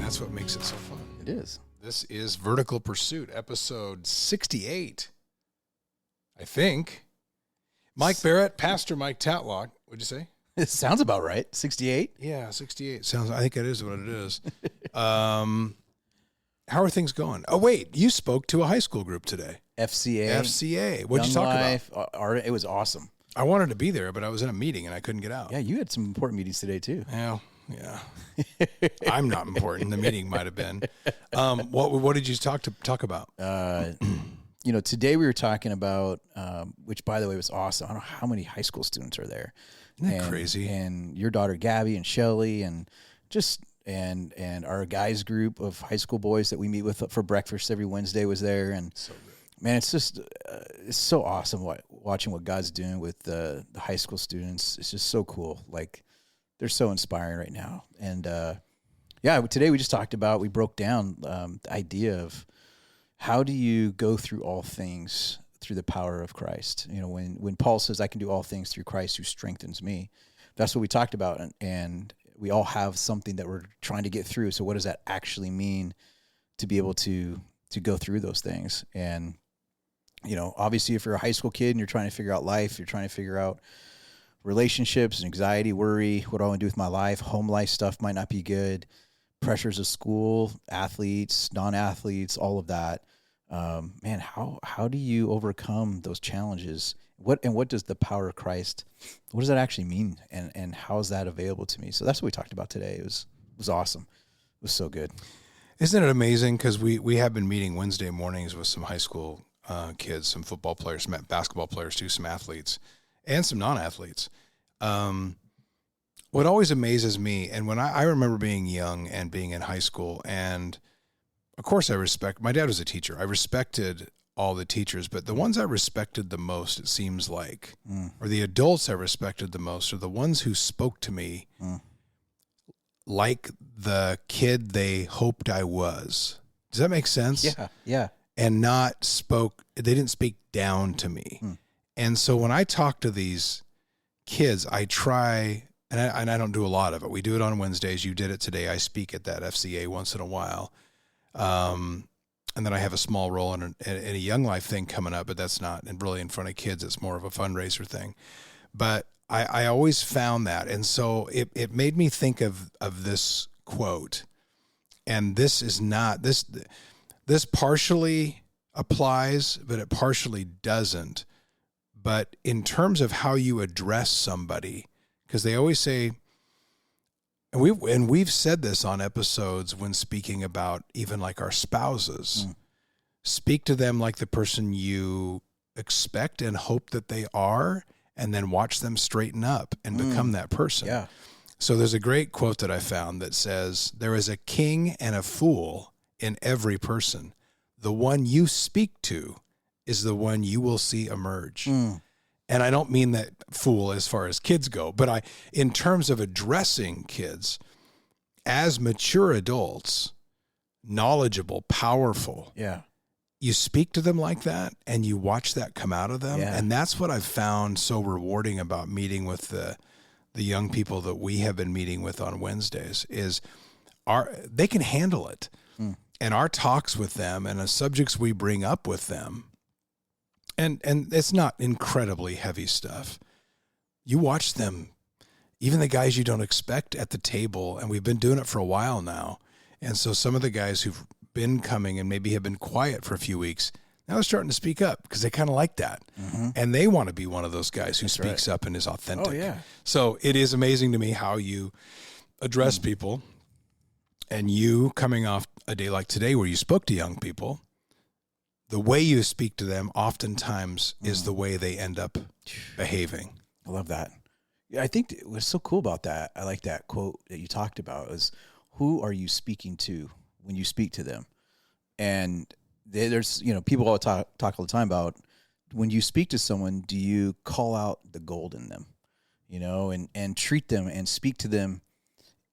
that's what makes it so fun. It is. This is Vertical Pursuit, episode 68, I think. Mike Barrett, Pastor Mike Tatlock. What'd you say? It sounds about right. 68? Yeah, 68. I think that is what it is. How are things going? Oh, wait, you spoke to a high school group today. FCA. What'd you talk Life, about? It was awesome. I wanted to be there, but I was in a meeting and I couldn't get out. Yeah, you had some important meetings today, too. Yeah. I'm not important. The meeting might have been. What did you talk about? Today we were talking about, which, by the way, was awesome. I don't know how many high school students are there. Isn't that crazy? And your daughter, Gabby, and Shelly, and just... And our guys group of high school boys that we meet with for breakfast every Wednesday was there. And so great. Man, it's just it's so awesome watching what God's doing with the high school students. It's just so cool. Like, they're so inspiring right now. And today we just talked about, we broke down the idea of how do you go through all things through the power of Christ. You know, when Paul says, I can do all things through Christ who strengthens me, that's what we talked about. And we all have something that we're trying to get through. So what does that actually mean to be able to go through those things? And, obviously if you're a high school kid and you're trying to figure out life, you're trying to figure out relationships, anxiety, worry, what do I want to do with my life? Home life stuff might not be good. Pressures of school, athletes, non-athletes, all of that. Man, how do you overcome those challenges? What does the power of Christ, what does that actually mean? And how is that available to me? So that's what we talked about today. It was awesome. It was so good. Isn't it amazing? Because we have been meeting Wednesday mornings with some high school kids, some football players, some basketball players too, some athletes, and some non-athletes. What always amazes me, and when I remember being young and being in high school, and of course my dad was a teacher. I respected all the teachers, but the ones I respected the most, it seems like, or the adults I respected the most, are the ones who spoke to me like the kid they hoped I was. Does that make sense? Yeah. And they didn't speak down to me. And so when I talk to these kids, I try, and I don't do a lot of it. We do it on Wednesdays. You did it today. I speak at that FCA once in a while. And then I have a small role in a Young Life thing coming up, but that's not really in front of kids. It's more of a fundraiser thing. But I always found that. And so it made me think of this quote. And this is not, this partially applies, but it partially doesn't. But in terms of how you address somebody, because they always say, and we've said this on episodes when speaking about even like our spouses. Speak to them like the person you expect and hope that they are, and then watch them straighten up and become that person. Yeah. So there's a great quote that I found that says, there is a king and a fool in every person. The one you speak to is the one you will see emerge. And I don't mean that fool as far as kids go, but in terms of addressing kids as mature adults, knowledgeable, powerful. Yeah. You speak to them like that and you watch that come out of them. Yeah. And that's what I've found so rewarding about meeting with the young people that we have been meeting with on Wednesdays is they can handle it. And our talks with them and the subjects we bring up with them, and it's not incredibly heavy stuff. You watch them, even the guys you don't expect at the table, and we've been doing it for a while now. And so some of the guys who've been coming and maybe have been quiet for a few weeks, now they're starting to speak up because they kind of like that. And they want to be one of those guys who speaks up and is authentic. Oh, yeah. So it is amazing to me how you address people, and you coming off a day like today where you spoke to young people, the way you speak to them oftentimes is the way they end up behaving. I love that. Yeah, I think what's so cool about that, I like that quote that you talked about, is who are you speaking to when you speak to them? And there's, people all talk all the time about when you speak to someone, do you call out the gold in them, and treat them and speak to them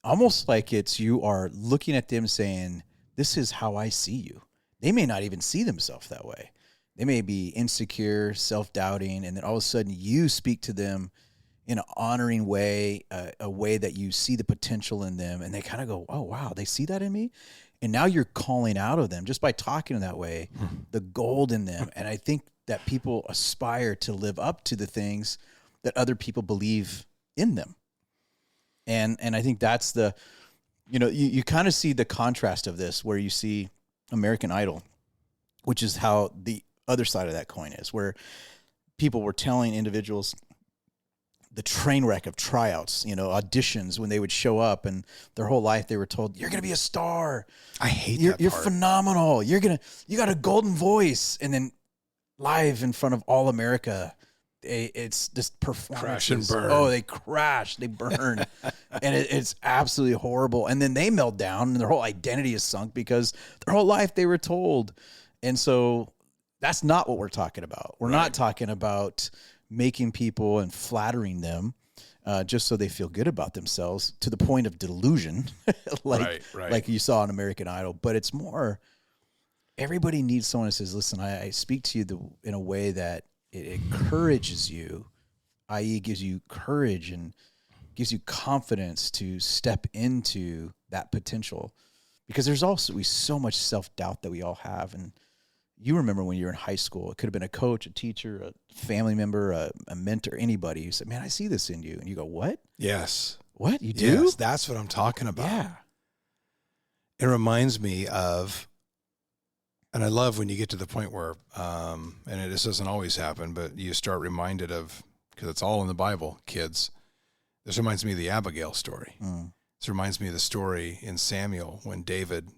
almost like you are looking at them saying, this is how I see you. They may not even see themselves that way. They may be insecure, self-doubting, and then all of a sudden you speak to them in an honoring way, a way that you see the potential in them, and they kind of go, oh, wow, they see that in me? And now you're calling out of them just by talking that way, the gold in them. And I think that people aspire to live up to the things that other people believe in them. And I think that's you kind of see the contrast of this, where you see American Idol, which is how the other side of that coin is, where people were telling individuals the train wreck of tryouts, auditions, when they would show up, and their whole life they were told, you're going to be a star. I hate that part. You're phenomenal. You got a golden voice. And then live in front of all America, it's this performance. Crash and burn. Oh, they crash, they burn. And it's absolutely horrible. And then they melt down and their whole identity is sunk because their whole life they were told. And so that's not what we're talking about. We're not talking about making people and flattering them just so they feel good about themselves to the point of delusion, like you saw on American Idol. But it's more, everybody needs someone that says, listen, I speak to you in a way that it encourages you, i.e. gives you courage and gives you confidence to step into that potential. Because there's also so much self-doubt that we all have. And you remember when you were in high school, it could have been a coach, a teacher, a family member, a mentor, anybody who said, man, I see this in you. And you go, what? Yes. What? You do? Yes, that's what I'm talking about. Yeah. It reminds me of, and I love when you get to the point where, and this doesn't always happen, but you start reminded of, because it's all in the Bible, kids. This reminds me of the Abigail story. This reminds me of the story in Samuel when David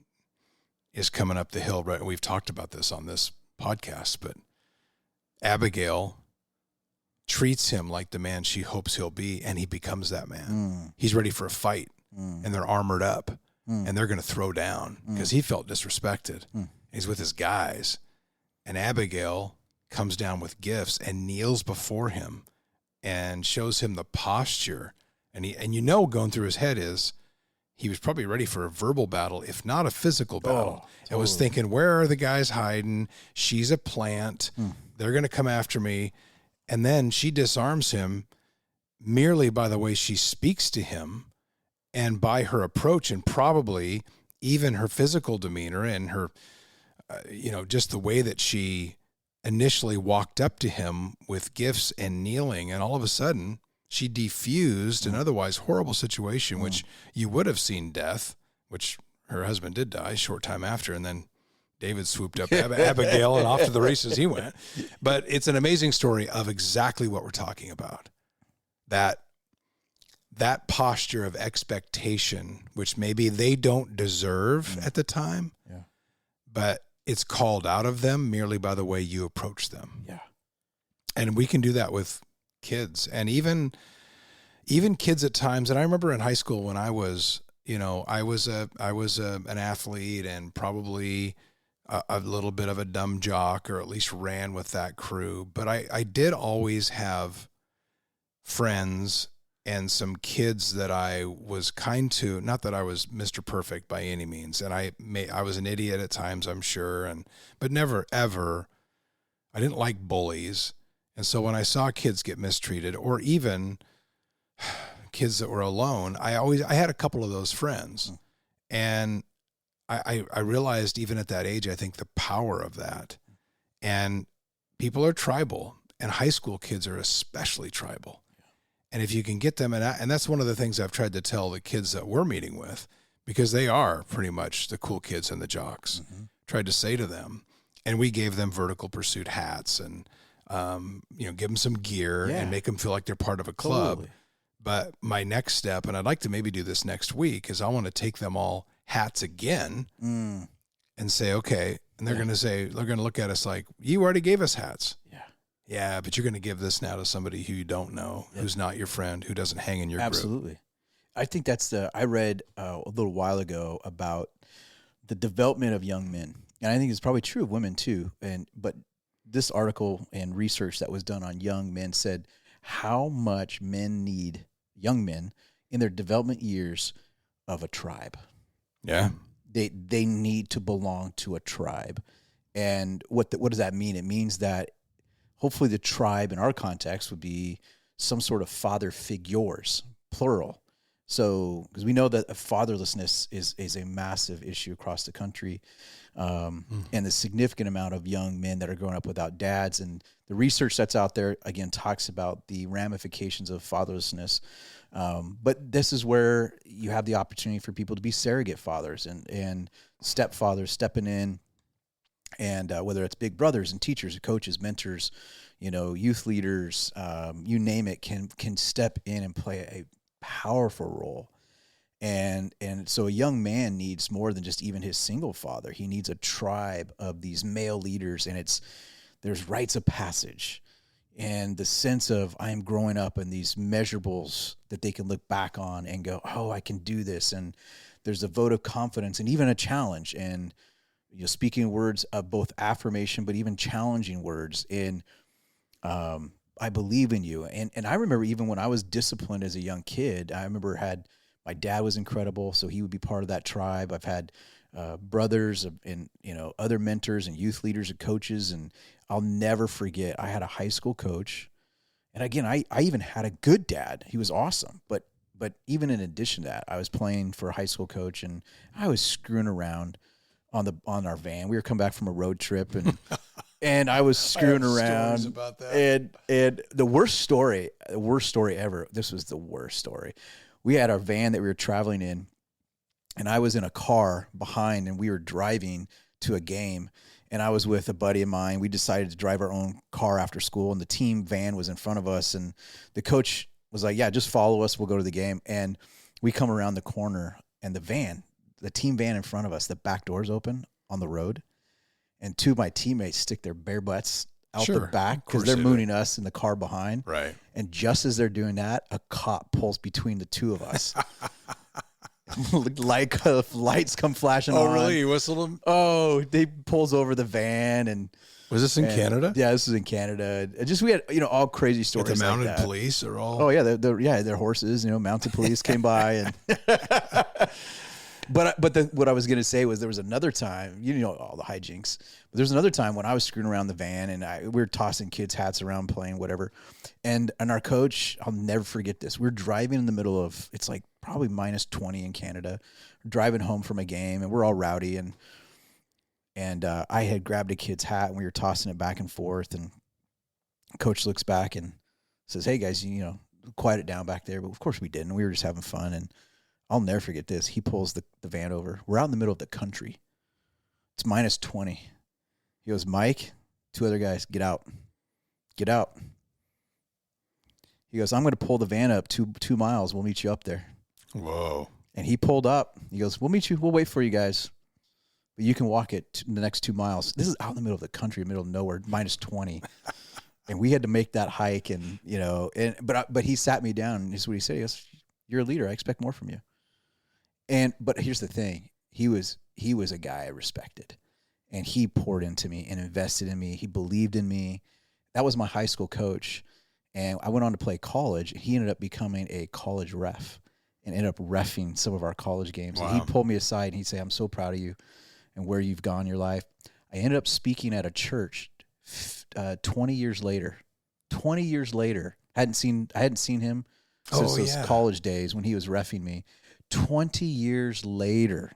is coming up the hill, right? We've talked about this on this podcast, but Abigail treats him like the man she hopes he'll be, and he becomes that man. He's ready for a fight, and they're armored up, and they're going to throw down because he felt disrespected. He's with his guys, and Abigail comes down with gifts and kneels before him and shows him the posture. And going through his head is, he was probably ready for a verbal battle, if not a physical battle. Totally. And was thinking, where are the guys hiding? She's a plant. They're going to come after me. And then she disarms him merely by the way she speaks to him and by her approach, and probably even her physical demeanor and her, just the way that she initially walked up to him with gifts and kneeling. And all of a sudden, she defused an otherwise horrible situation, which you would have seen death, which her husband did die a short time after. And then David swooped up Abigail and off to the races he went. But it's an amazing story of exactly what we're talking about. That posture of expectation, which maybe they don't deserve at the time, but it's called out of them merely by the way you approach them. Yeah. And we can do that with kids, and even kids at times. And I remember in high school when I was an athlete and probably a little bit of a dumb jock, or at least ran with that crew. But I did always have friends and some kids that I was kind to, not that I was Mr. Perfect by any means. And I was an idiot at times, I'm sure. But never, ever, I didn't like bullies. And so when I saw kids get mistreated, or even kids that were alone, I had a couple of those friends. And I realized even at that age, I think the power of that. And people are tribal, and high school kids are especially tribal. And if you can get them, and that's one of the things I've tried to tell the kids that we're meeting with, because they are pretty much the cool kids and the jocks, tried to say to them, and we gave them vertical pursuit hats and, give them some gear and make them feel like they're part of a club. Totally. But my next step, and I'd like to maybe do this next week, is I want to take them all hats again and say, okay, and they're going to look at us like, you already gave us hats. Yeah, but you're going to give this now to somebody who you don't know, who's not your friend, who doesn't hang in your group. Absolutely. I think I read a little while ago about the development of young men. And I think it's probably true of women too. But this article and research that was done on young men said how much men need, young men, in their development years, of a tribe. Yeah. They need to belong to a tribe. And what does that mean? It means that hopefully the tribe in our context would be some sort of father figures, plural. So, because we know that fatherlessness is a massive issue across the country, and the significant amount of young men that are growing up without dads. And the research that's out there, again, talks about the ramifications of fatherlessness. But this is where you have the opportunity for people to be surrogate fathers and stepfathers stepping in, and whether it's big brothers and teachers, coaches, mentors, youth leaders, you name it, can step in and play a powerful role. And so a young man needs more than just even his single father. He needs a tribe of these male leaders, and there's rites of passage and the sense of I'm growing up and these measurables that they can look back on and go, oh, I can do this. And there's a vote of confidence and even a challenge, and speaking words of both affirmation, but even challenging words in, I believe in you. And I remember even when I was disciplined as a young kid, I remember my dad was incredible, so he would be part of that tribe. I've had brothers and other mentors and youth leaders and coaches, and I'll never forget, I had a high school coach, and again, I even had a good dad. He was awesome, but even in addition to that, I was playing for a high school coach, and I was screwing around on our van. We were coming back from a road trip, and and I was screwing around. About that. And the worst story ever. This was the worst story. We had our van that we were traveling in, and I was in a car behind, and we were driving to a game, and I was with a buddy of mine. We decided to drive our own car after school, and the team van was in front of us, and the coach was like, yeah, just follow us. We'll go to the game. And we come around the corner, and the team van in front of us, the back door's open on the road, and two of my teammates stick their bare butts out the back because they're mooning us in the car behind. Right. And just as they're doing that, a cop pulls between the two of us. Like lights come flashing on. Oh, really? You whistled them? Oh, they pulls over the van. And was this in Canada? Yeah, this is in Canada. We had all crazy stories. Like the mounted like that. Police are all. Oh yeah, their horses. Mounted police came by and. But what I was going to say was there was another time, all the hijinks, but there's another time when I was screwing around the van, and we were tossing kids' hats around, playing whatever. And our coach, I'll never forget this. We're driving in the middle of, it's like probably -20 in Canada, we're driving home from a game, and we're all rowdy. And I had grabbed a kid's hat, and we were tossing it back and forth. And coach looks back and says, hey guys, quiet it down back there. But of course we didn't. We were just having fun. And I'll never forget this. He pulls the van over. We're out in the middle of the country. It's -20. He goes, Mike, two other guys, get out. Get out. He goes, I'm going to pull the van up 2 miles. We'll meet you up there. Whoa. And he pulled up. He goes, we'll meet you. We'll wait for you guys. But you can walk it the next 2 miles. This is out in the middle of the country, middle of nowhere, -20. And we had to make that hike. And, but he sat me down. And this is what he said. He goes, you're a leader. I expect more from you. But here's the thing. He was a guy I respected, and he poured into me and invested in me. He believed in me. That was my high school coach. And I went on to play college. He ended up becoming a college ref and ended up reffing some of our college games. Wow. And he pulled me aside and he'd say, I'm so proud of you and where you've gone in your life. I ended up speaking at a church 20 years later. 20 years later. I hadn't seen him since those college days when he was reffing me. 20 years later,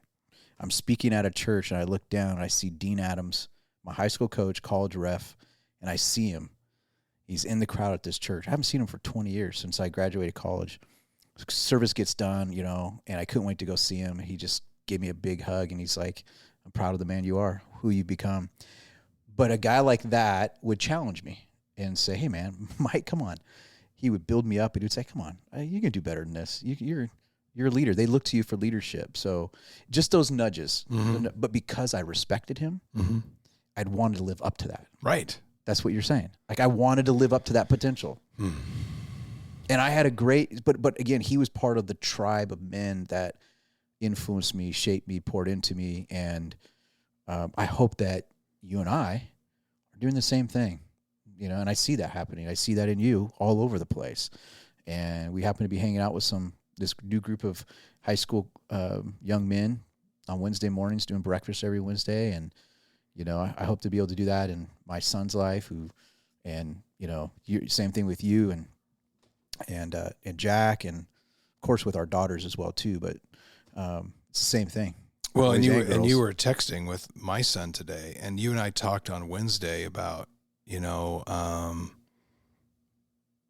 I'm speaking at a church, and I look down, and I see Dean Adams, my high school coach, college ref, and I see him. He's in the crowd at this church. I haven't seen him for 20 years since I graduated college. Service gets done, and I couldn't wait to go see him. He just gave me a big hug, and he's like, I'm proud of the man you are, who you become. But a guy like that would challenge me and say, hey, man, Mike, come on. He would build me up, and he would say, come on, you can do better than this. You're a leader. They look to you for leadership. So just those nudges. Mm-hmm. But because I respected him, mm-hmm. I'd wanted to live up to that. Right. That's what you're saying. Like I wanted to live up to that potential. Mm. And I had a great, but again, he was part of the tribe of men that influenced me, shaped me, poured into me. And I hope that you and I are doing the same thing, and I see that happening. I see that in you all over the place. And we happen to be hanging out with this new group of high school young men on Wednesday mornings doing breakfast every Wednesday. And, I hope to be able to do that in my son's life same thing with you. And and Jack, and of course with our daughters as well too. But it's the same thing. Well, Boys and you girls. were texting with my son today, and you and I talked on Wednesday about,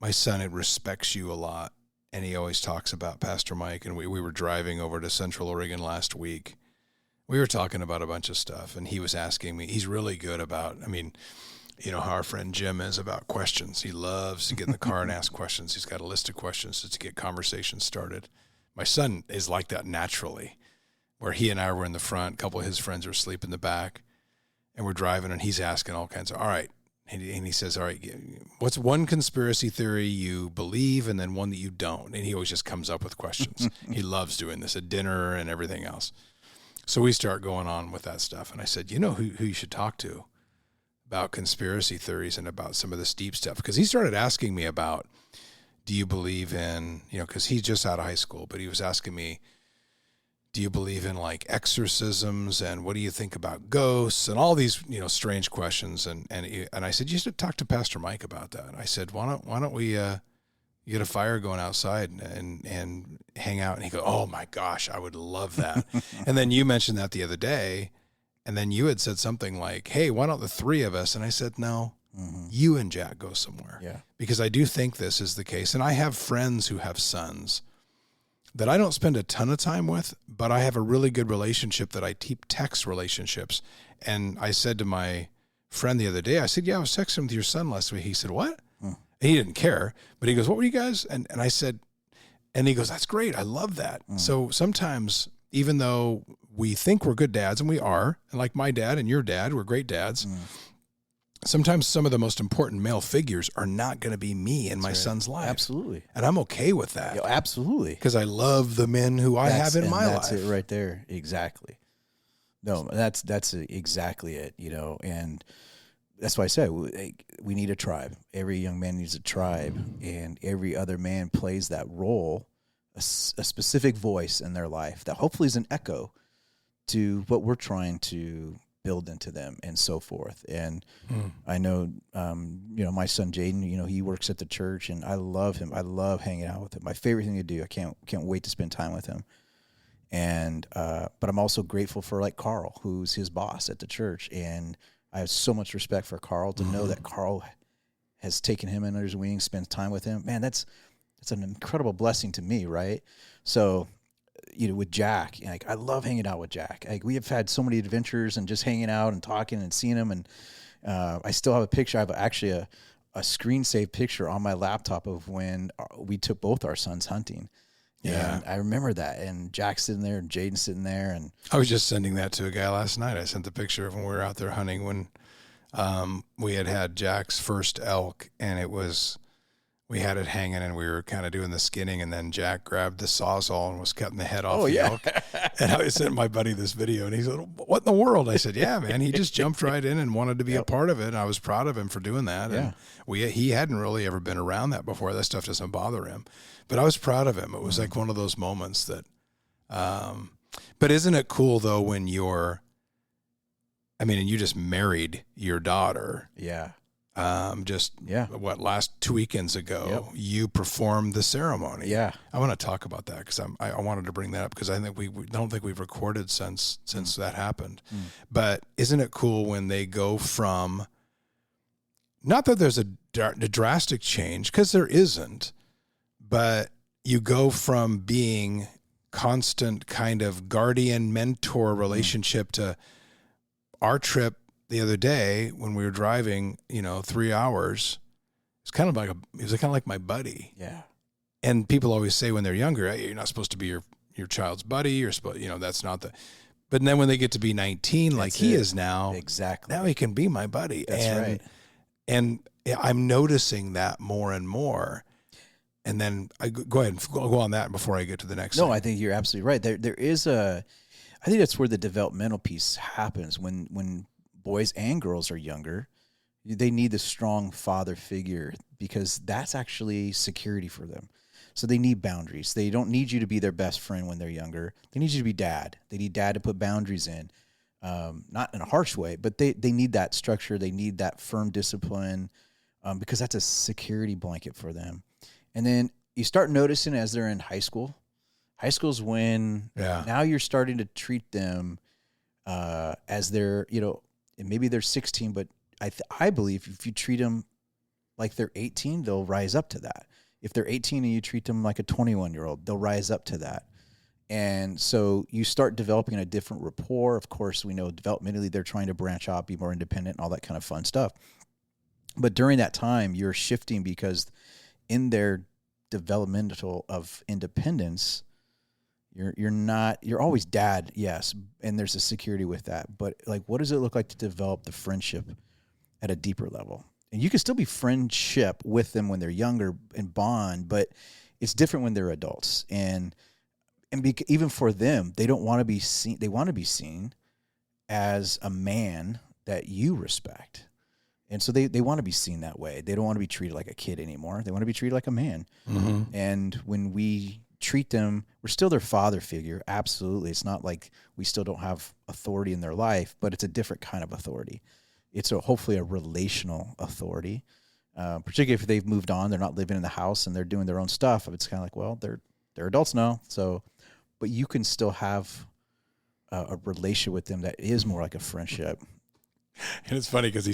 my son, it respects you a lot, and he always talks about Pastor Mike, and we were driving over to Central Oregon last week. We were talking about a bunch of stuff, and he was asking me, he's really good about, how our friend Jim is about questions. He loves to get in the car and ask questions. He's got a list of questions to get conversations started. My son is like that naturally, where he and I were in the front, a couple of his friends were asleep in the back, and we're driving, and he's asking all kinds of, all right. And he says, all right, what's one conspiracy theory you believe and then one that you don't? And he always just comes up with questions. He loves doing this at dinner and everything else. So we start going on with that stuff. And I said, you know who you should talk to about conspiracy theories and about some of this deep stuff? Because he started asking me about, do you believe in, because he's just out of high school, but he was asking me, do you believe in like exorcisms, and what do you think about ghosts, and all these, strange questions. And I said, you should talk to Pastor Mike about that. I said, why don't we get a fire going outside and hang out? And he goes, oh my gosh, I would love that. And then you mentioned that the other day, and then you had said something like, hey, why don't the three of us? And I said, no, you and Jack go somewhere. Yeah. Because I do think this is the case. And I have friends who have sons that I don't spend a ton of time with, but I have a really good relationship that I keep text relationships. And I said to my friend the other day, I said, yeah, I was texting with your son last week. He said, what? And he didn't care, but he goes, what were you guys? And I said, and he goes, that's great. I love that. So sometimes, even though we think we're good dads, and we are, and like my dad and your dad, we're great dads, sometimes some of the most important male figures are not going to be me in my son's life. Absolutely. And I'm okay with that. Yeah, absolutely. Because I love the men who I have in my life. That's it right there. Exactly. No, that's exactly it, and that's why I said we need a tribe. Every young man needs a tribe, and every other man plays that role, a specific voice in their life that hopefully is an echo to what we're trying to build into them, and so forth. And I know, my son Jaden, he works at the church, and I love him. I love hanging out with him. My favorite thing to do. I can't wait to spend time with him. And but I'm also grateful for like Carl, who's his boss at the church, and I have so much respect for Carl to know that Carl has taken him under his wing, spends time with him. Man, that's an incredible blessing to me, right? So, with Jack, like I love hanging out with Jack. Like we have had so many adventures and just hanging out and talking and seeing him. And I still have a picture. I have actually a screen saved picture on my laptop of when we took both our sons hunting. Yeah. And I remember that. And Jack's sitting there and Jaden's sitting there. And I was just sending that to a guy last night. I sent the picture of when we were out there hunting when we had Jack's first elk, and we had it hanging, and we were kind of doing the skinning, and then Jack grabbed the Sawzall and was cutting the head off the elk. And I sent my buddy this video, and he said, what in the world? I said, yeah, man, he just jumped right in and wanted to be a part of it. And I was proud of him for doing that. And he hadn't really ever been around that before. That stuff doesn't bother him. But I was proud of him. It was like one of those moments that, but isn't it cool though when and you just married your daughter. Yeah. Last 2 weekends ago, you performed the ceremony. Yeah. I want to talk about that because I wanted to bring that up because I think we don't think we've recorded since that happened. But isn't it cool when they go from, not that there's a drastic change, because there isn't, but you go from being constant kind of guardian mentor relationship to our trip the other day when we were driving, 3 hours. It's kind of like he was kind of like my buddy. Yeah. And people always say when they're younger, hey, you're not supposed to be your child's buddy. You're supposed, that's not the. But then when they get to be 19, like he is now, exactly. Now he can be my buddy. That's right. And I'm noticing that more and more. And then I go ahead and go on that before I get to the next. No, thing. I think you're absolutely right. There is I think that's where the developmental piece happens when boys and girls are younger. They need the strong father figure because that's actually security for them. So they need boundaries. They don't need you to be their best friend when they're younger. They need you to be dad. They need dad to put boundaries in, not in a harsh way, but they need that structure. They need that firm discipline because that's a security blanket for them. And then you start noticing as they're in high school. High school's when now you're starting to treat them as they're, and maybe they're 16, but I believe if you treat them like they're 18, they'll rise up to that. If they're 18 and you treat them like a 21-year-old, they'll rise up to that. And so you start developing a different rapport. Of course, we know developmentally they're trying to branch out, be more independent, and all that kind of fun stuff. But during that time, you're shifting because in their developmental of independence, you're always dad, yes, and there's a security with that. But like, what does it look like to develop the friendship at a deeper level? And you can still be friendship with them when they're younger and bond, but it's different when they're adults. And even for them, they don't want to be seen. They want to be seen as a man that you respect. And so they want to be seen that way. They don't want to be treated like a kid anymore. They want to be treated like a man. Mm-hmm. And when we treat them, we're still their father figure. Absolutely. It's not like we still don't have authority in their life, but it's a different kind of authority. It's hopefully a relational authority, particularly if they've moved on, they're not living in the house and they're doing their own stuff. It's kind of like, well, they're adults now. So, but you can still have a relationship with them that is more like a friendship. And it's funny because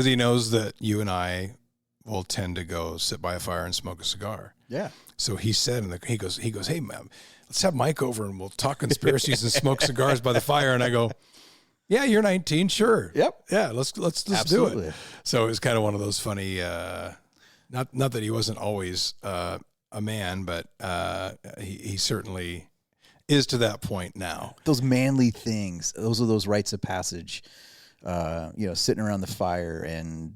he knows that you and I will tend to go sit by a fire and smoke a cigar. Yeah. So he said, he goes, hey, man, let's have Mike over and we'll talk conspiracies and smoke cigars by the fire. And I go, yeah, you're 19, sure. Yep. Yeah, let's do it. So it was kind of one of those funny. Not that he wasn't always a man, but he certainly is to that point now. Those manly things. Those are those rites of passage. Sitting around the fire and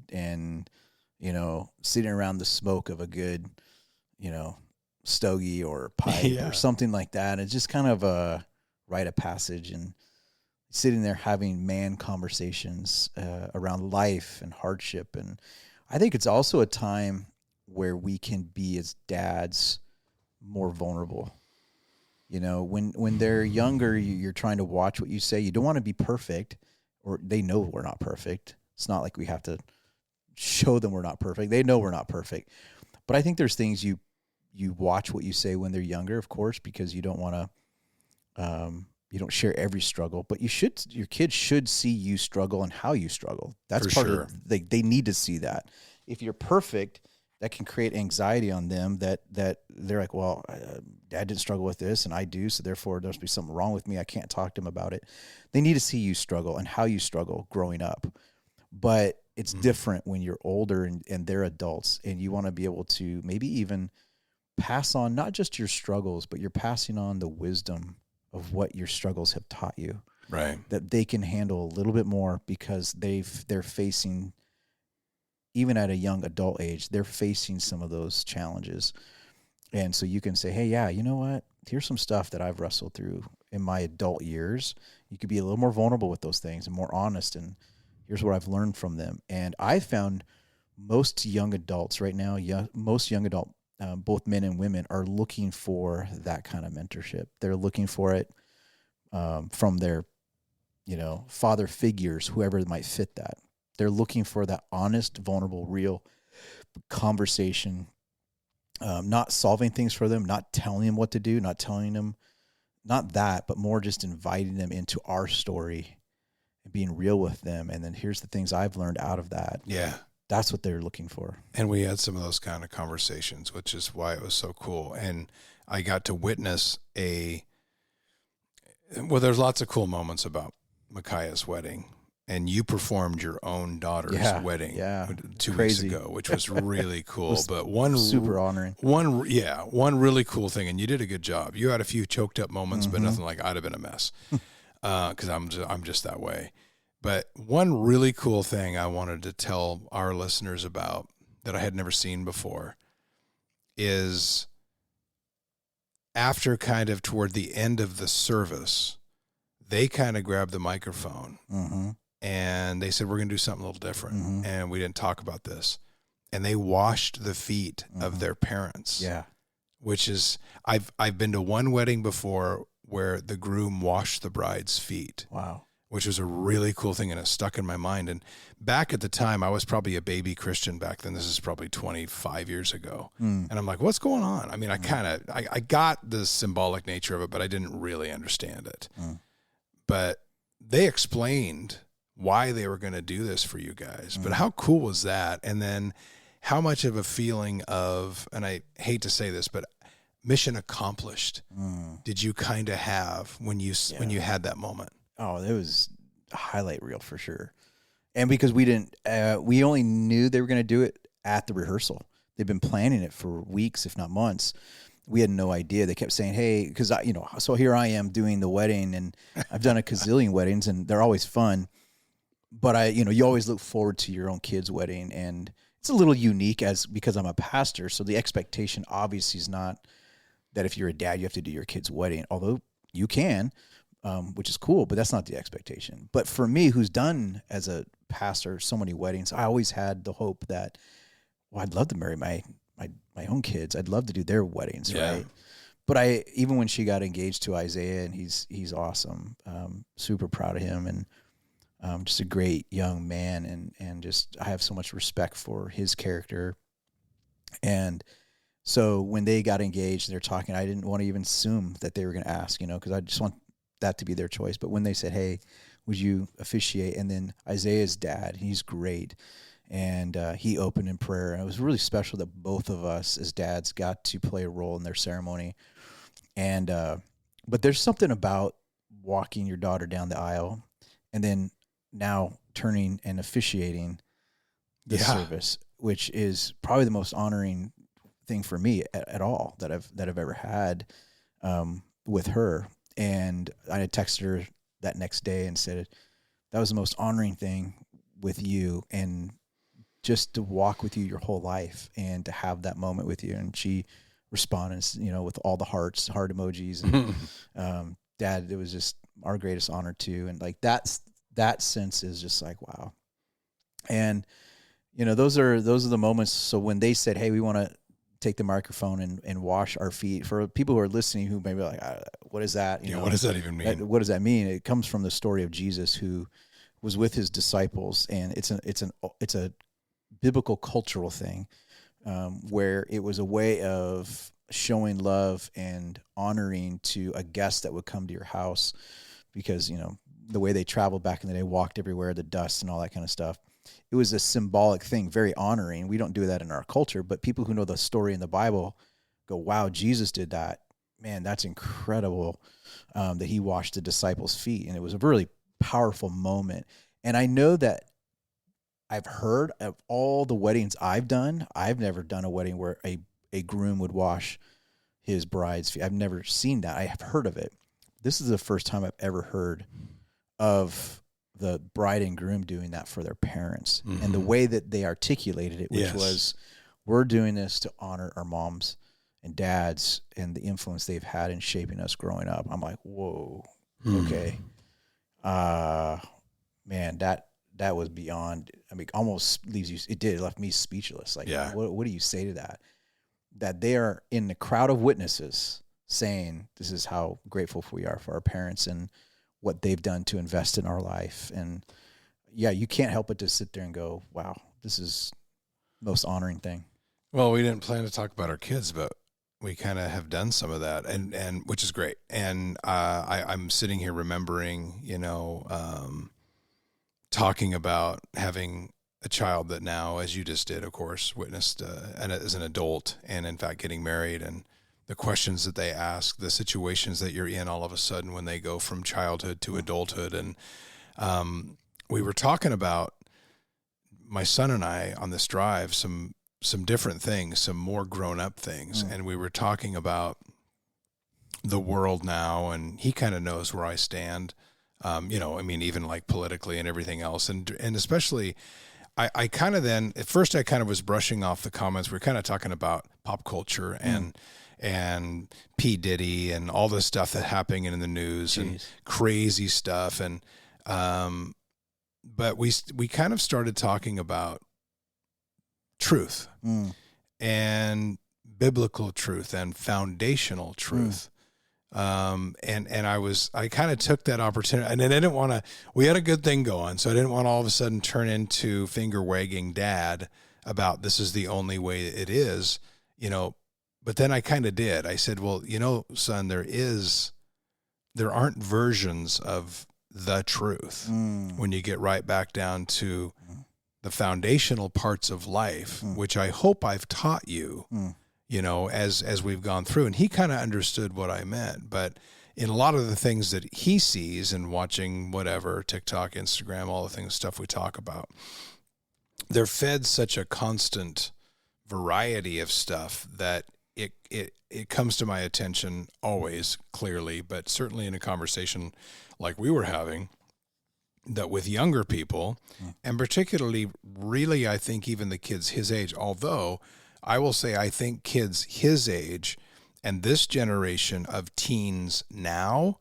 sitting around the smoke of a good, stogie or pipe or something like that. It's just kind of a rite of passage and sitting there having man conversations around life and hardship. And I think it's also a time where we can be as dads more vulnerable. When they're younger, you're trying to watch what you say. You don't want to be perfect, or they know we're not perfect. It's not like we have to show them we're not perfect. They know we're not perfect. But I think there's things you watch what you say when they're younger, of course, because you don't want to you don't share every struggle, but your kids should see you struggle and how you struggle. That's For part sure. of they need to see that. If you're perfect, that can create anxiety on them that they're like, well, dad didn't struggle with this and I do. So therefore there must be something wrong with me. I can't talk to them about it. They need to see you struggle and how you struggle growing up. But it's different when you're older and they're adults, and you want to be able to maybe even pass on not just your struggles, but you're passing on the wisdom of what your struggles have taught you. Right. That they can handle a little bit more because they're facing, even at a young adult age, they're facing some of those challenges. And so you can say, hey, yeah, you know what? Here's some stuff that I've wrestled through in my adult years. You could be a little more vulnerable with those things and more honest. And here's what I've learned from them. And I found most young adults right now, most young adult, both men and women, are looking for that kind of mentorship. They're looking for it from their, father figures, whoever might fit that. They're looking for that honest, vulnerable, real conversation, not solving things for them, not telling them what to do, not telling them, not that, but more just inviting them into our story and being real with them. And then here's the things I've learned out of that. Yeah. That's what they're looking for. And we had some of those kind of conversations, which is why it was so cool. And I got to witness there's lots of cool moments about Micaiah's wedding. And you performed your own daughter's wedding 2 weeks ago, which was really cool. But one super honoring. One really cool thing, and you did a good job. You had a few choked up moments, but nothing like I'd have been a mess because I'm just that way. But one really cool thing I wanted to tell our listeners about that I had never seen before is after kind of toward the end of the service, they kind of grabbed the microphone and they said, we're going to do something a little different. And we didn't talk about this. And they washed the feet of their parents. Yeah. Which is, I've been to one wedding before where the groom washed the bride's feet. Wow. which was a really cool thing, and it stuck in my mind. And back at the time, I was probably a baby Christian back then. This is probably 25 years ago. And I'm like, what's going on? I mean, I got the symbolic nature of it, but I didn't really understand it. But they explained why they were going to do this for you guys. But how cool was that? And then how much of a feeling of, and I hate to say this, but mission accomplished did you kind of have when you had that moment? Oh, it was a highlight reel for sure. And because we didn't, we only knew they were going to do it at the rehearsal. They've been planning it for weeks, if not months. We had no idea. They kept saying, hey, because so here I am doing the wedding, and I've done a gazillion weddings, and they're always fun. But you always look forward to your own kid's wedding, and it's a little unique because I'm a pastor. So the expectation obviously is not that if you're a dad, you have to do your kid's wedding, although you can. Which is cool, but that's not the expectation. But for me, who's done as a pastor so many weddings, I always had the hope that, well, I'd love to marry my own kids. I'd love to do their weddings, right? But even when she got engaged to Isaiah, and he's awesome, super proud of him, and just a great young man, and just I have so much respect for his character. And so when they got engaged and they're talking, I didn't want to even assume that they were going to ask, because I just want that to be their choice. But when they said, hey, would you officiate? And then Isaiah's dad, he's great. And he opened in prayer. And it was really special that both of us as dads got to play a role in their ceremony. And, but there's something about walking your daughter down the aisle and then now turning and officiating the service, which is probably the most honoring thing for me at all that I've ever had with her. And I had texted her that next day and said, that was the most honoring thing with you, and just to walk with you your whole life and to have that moment with you. And she responded, with all the heart emojis. And Dad, it was just our greatest honor too. And like that sense is just like, wow. And, those are the moments. So when they said, hey, we want to take the microphone and wash our feet, for people who are listening who may be like, what is that? What does that even mean? What does that mean? It comes from the story of Jesus, who was with his disciples, and it's a biblical cultural thing, where it was a way of showing love and honoring to a guest that would come to your house, because the way they traveled back in the day, walked everywhere, the dust and all that kind of stuff. It was a symbolic thing, very honoring. We don't do that in our culture, but people who know the story in the Bible go, wow, Jesus did that. Man, that's incredible, that he washed the disciples' feet. And it was a really powerful moment. And I know that I've heard of all the weddings I've done, I've never done a wedding where a groom would wash his bride's feet. I've never seen that. I have heard of it. This is the first time I've ever heard of the bride and groom doing that for their parents, and the way that they articulated it, which was, we're doing this to honor our moms and dads and the influence they've had in shaping us growing up. I'm like, whoa, okay. Man, that was beyond, almost leaves you, it left me speechless. Like, what do you say to that? That they are in the crowd of witnesses saying, this is how grateful we are for our parents and what they've done to invest in our life. And you can't help but to sit there and go, wow, this is the most honoring thing. Well, we didn't plan to talk about our kids, but we kind of have done some of that, and which is great. And I'm sitting here remembering, talking about having a child that now, as you just did, of course, witnessed and as an adult, and in fact getting married, and the questions that they ask, the situations that you're in all of a sudden when they go from childhood to adulthood. And we were talking about, my son and I on this drive, some different things, some more grown up things. And we were talking about the world now, and he kind of knows where I stand. Even like politically and everything else. And especially, I kind of then, at first I kind of was brushing off the comments. We're kind of talking about pop culture and P. Diddy and all the stuff that's happening in the news and crazy stuff. And, but we kind of started talking about truth and biblical truth and foundational truth. And I kind of took that opportunity, and then I didn't want to, we had a good thing going. So I didn't want to all of a sudden turn into finger wagging dad about this is the only way it is, but then I kind of did. I said, well, son, there aren't versions of the truth when you get right back down to the foundational parts of life, which I hope I've taught you, as we've gone through. And he kind of understood what I meant. But in a lot of the things that he sees and watching whatever, TikTok, Instagram, all the stuff we talk about, they're fed such a constant variety of stuff that it comes to my attention always clearly, but certainly in a conversation like we were having, that with younger people, and particularly really, I think even the kids his age, although I will say I think kids his age and this generation of teens now,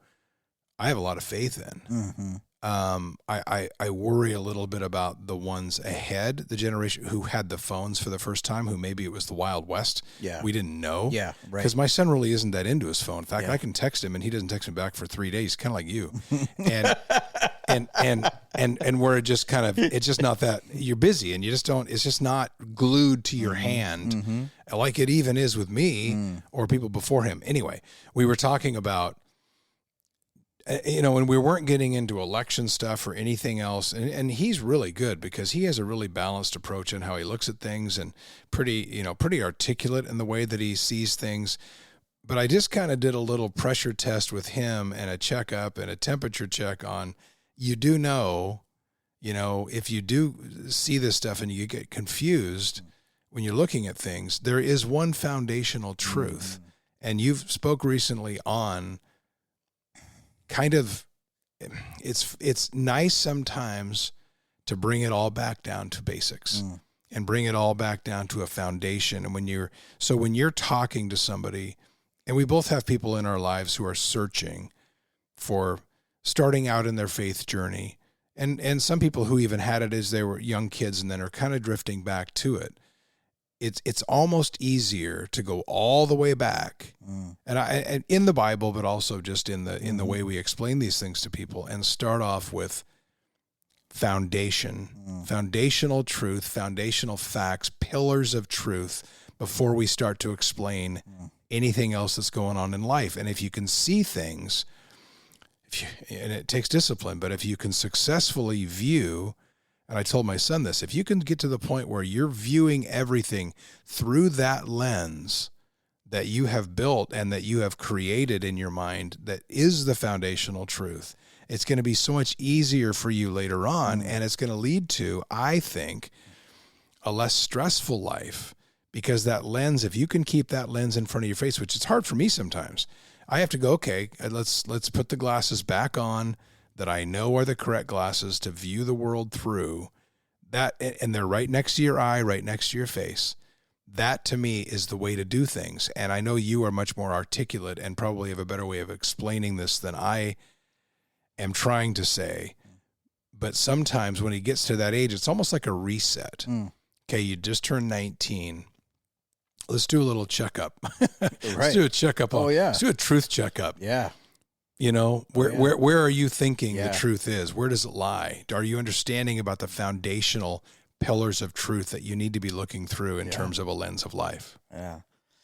I have a lot of faith in. I worry a little bit about the ones ahead, the generation who had the phones for the first time, who maybe it was the Wild West. Yeah. We didn't know. Yeah, right. Because my son really isn't that into his phone. In fact, I can text him and he doesn't text me back for 3 days, kind of like you. And where it just kind of, it's just not that, you're busy and you just don't, it's just not glued to your hand like it even is with me or people before him. Anyway, we were talking about, and we weren't getting into election stuff or anything else. And he's really good because he has a really balanced approach in how he looks at things and pretty articulate in the way that he sees things. But I just kind of did a little pressure test with him and a checkup and a temperature check on, if you do see this stuff and you get confused when you're looking at things, there is one foundational truth. And you've spoke recently on kind of, it's nice sometimes to bring it all back down to basics and bring it all back down to a foundation. And when you're talking to somebody, and we both have people in our lives who are searching for starting out in their faith journey, and some people who even had it as they were young kids and then are kind of drifting back to it. It's almost easier to go all the way back, and in the Bible, but also just in the way we explain these things to people, and start off with foundational truth, foundational facts, pillars of truth before we start to explain anything else that's going on in life. And if you can see things, and it takes discipline, but if you can successfully view. And I told my son this, if you can get to the point where you're viewing everything through that lens that you have built and that you have created in your mind, that is the foundational truth, it's going to be so much easier for you later on. And it's going to lead to, I think, a less stressful life, because that lens, if you can keep that lens in front of your face, which is hard for me sometimes, I have to go, okay, let's put the glasses back on that I know are the correct glasses to view the world through, that, and they're right next to your eye, right next to your face. That to me is the way to do things. And I know you are much more articulate and probably have a better way of explaining this than I am trying to say. But sometimes when he gets to that age, it's almost like a reset. Okay, you just turned 19. Let's do a little checkup. Let's do a checkup. Let's do a truth checkup. Yeah. Where are you thinking the truth is? Where does it lie? Are you understanding about the foundational pillars of truth that you need to be looking through in terms of a lens of life? Yeah.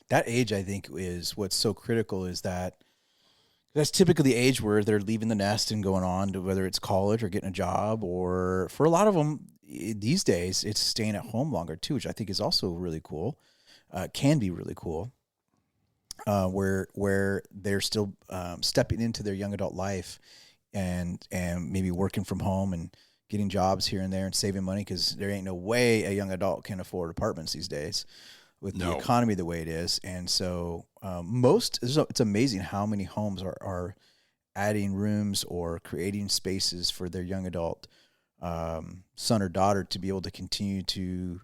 That age, I think, is what's so critical, is that that's typically the age where they're leaving the nest and going on to whether it's college or getting a job, or for a lot of them these days, it's staying at home longer too, which I think is also really cool. Can be really cool. Where they're still stepping into their young adult life and maybe working from home and getting jobs here and there and saving money, because there ain't no way a young adult can afford apartments these days with the economy the way it is. And so it's amazing how many homes are adding rooms or creating spaces for their young adult son or daughter to be able to continue to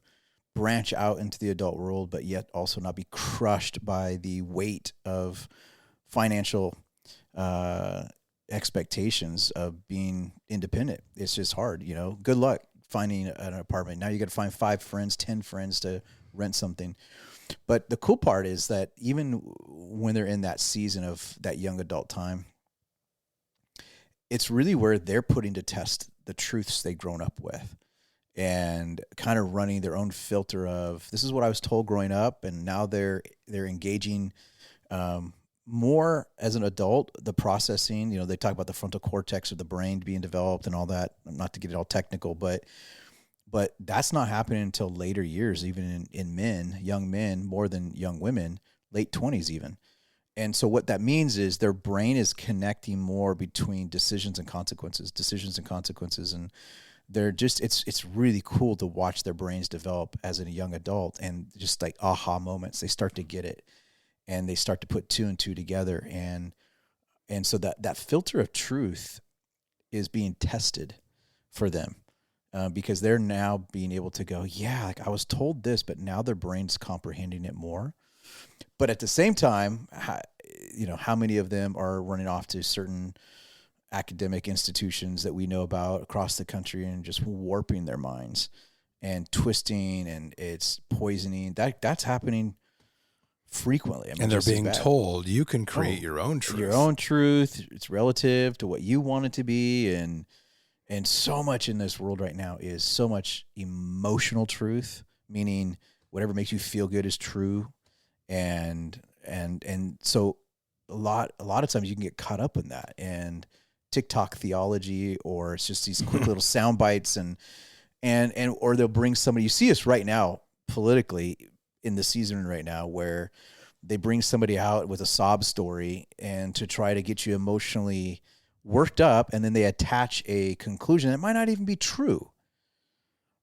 branch out into the adult world, but yet also not be crushed by the weight of financial expectations of being independent. It's just hard, Good luck finding an apartment. Now you got to find 5 friends, 10 friends to rent something. But the cool part is that even when they're in that season of that young adult time, it's really where they're putting to test the truths they've grown up with and kind of running their own filter of, this is what I was told growing up. And now they're engaging more as an adult, the processing, they talk about the frontal cortex of the brain being developed and all that, not to get it all technical, but that's not happening until later years, even in men, young men, more than young women, late 20s even. And so what that means is their brain is connecting more between decisions and consequences. And they're just, it's really cool to watch their brains develop as a young adult, and just like aha moments, they start to get it and they start to put two and two together. And so that filter of truth is being tested for them. Because they're now being able to go, yeah, like I was told this, but now their brain's comprehending it more. But at the same time, how many of them are running off to certain academic institutions that we know about across the country and just warping their minds and twisting, and it's poisoning. That's happening frequently. I mean, and they're being told you can create your own truth. Your own truth. It's relative to what you want it to be, and so much in this world right now is so much emotional truth, meaning whatever makes you feel good is true. And so a lot of times you can get caught up in that and TikTok theology, or it's just these quick little sound bites and or they'll bring somebody. You see us right now politically in the season right now where they bring somebody out with a sob story and to try to get you emotionally worked up, and then they attach a conclusion that might not even be true,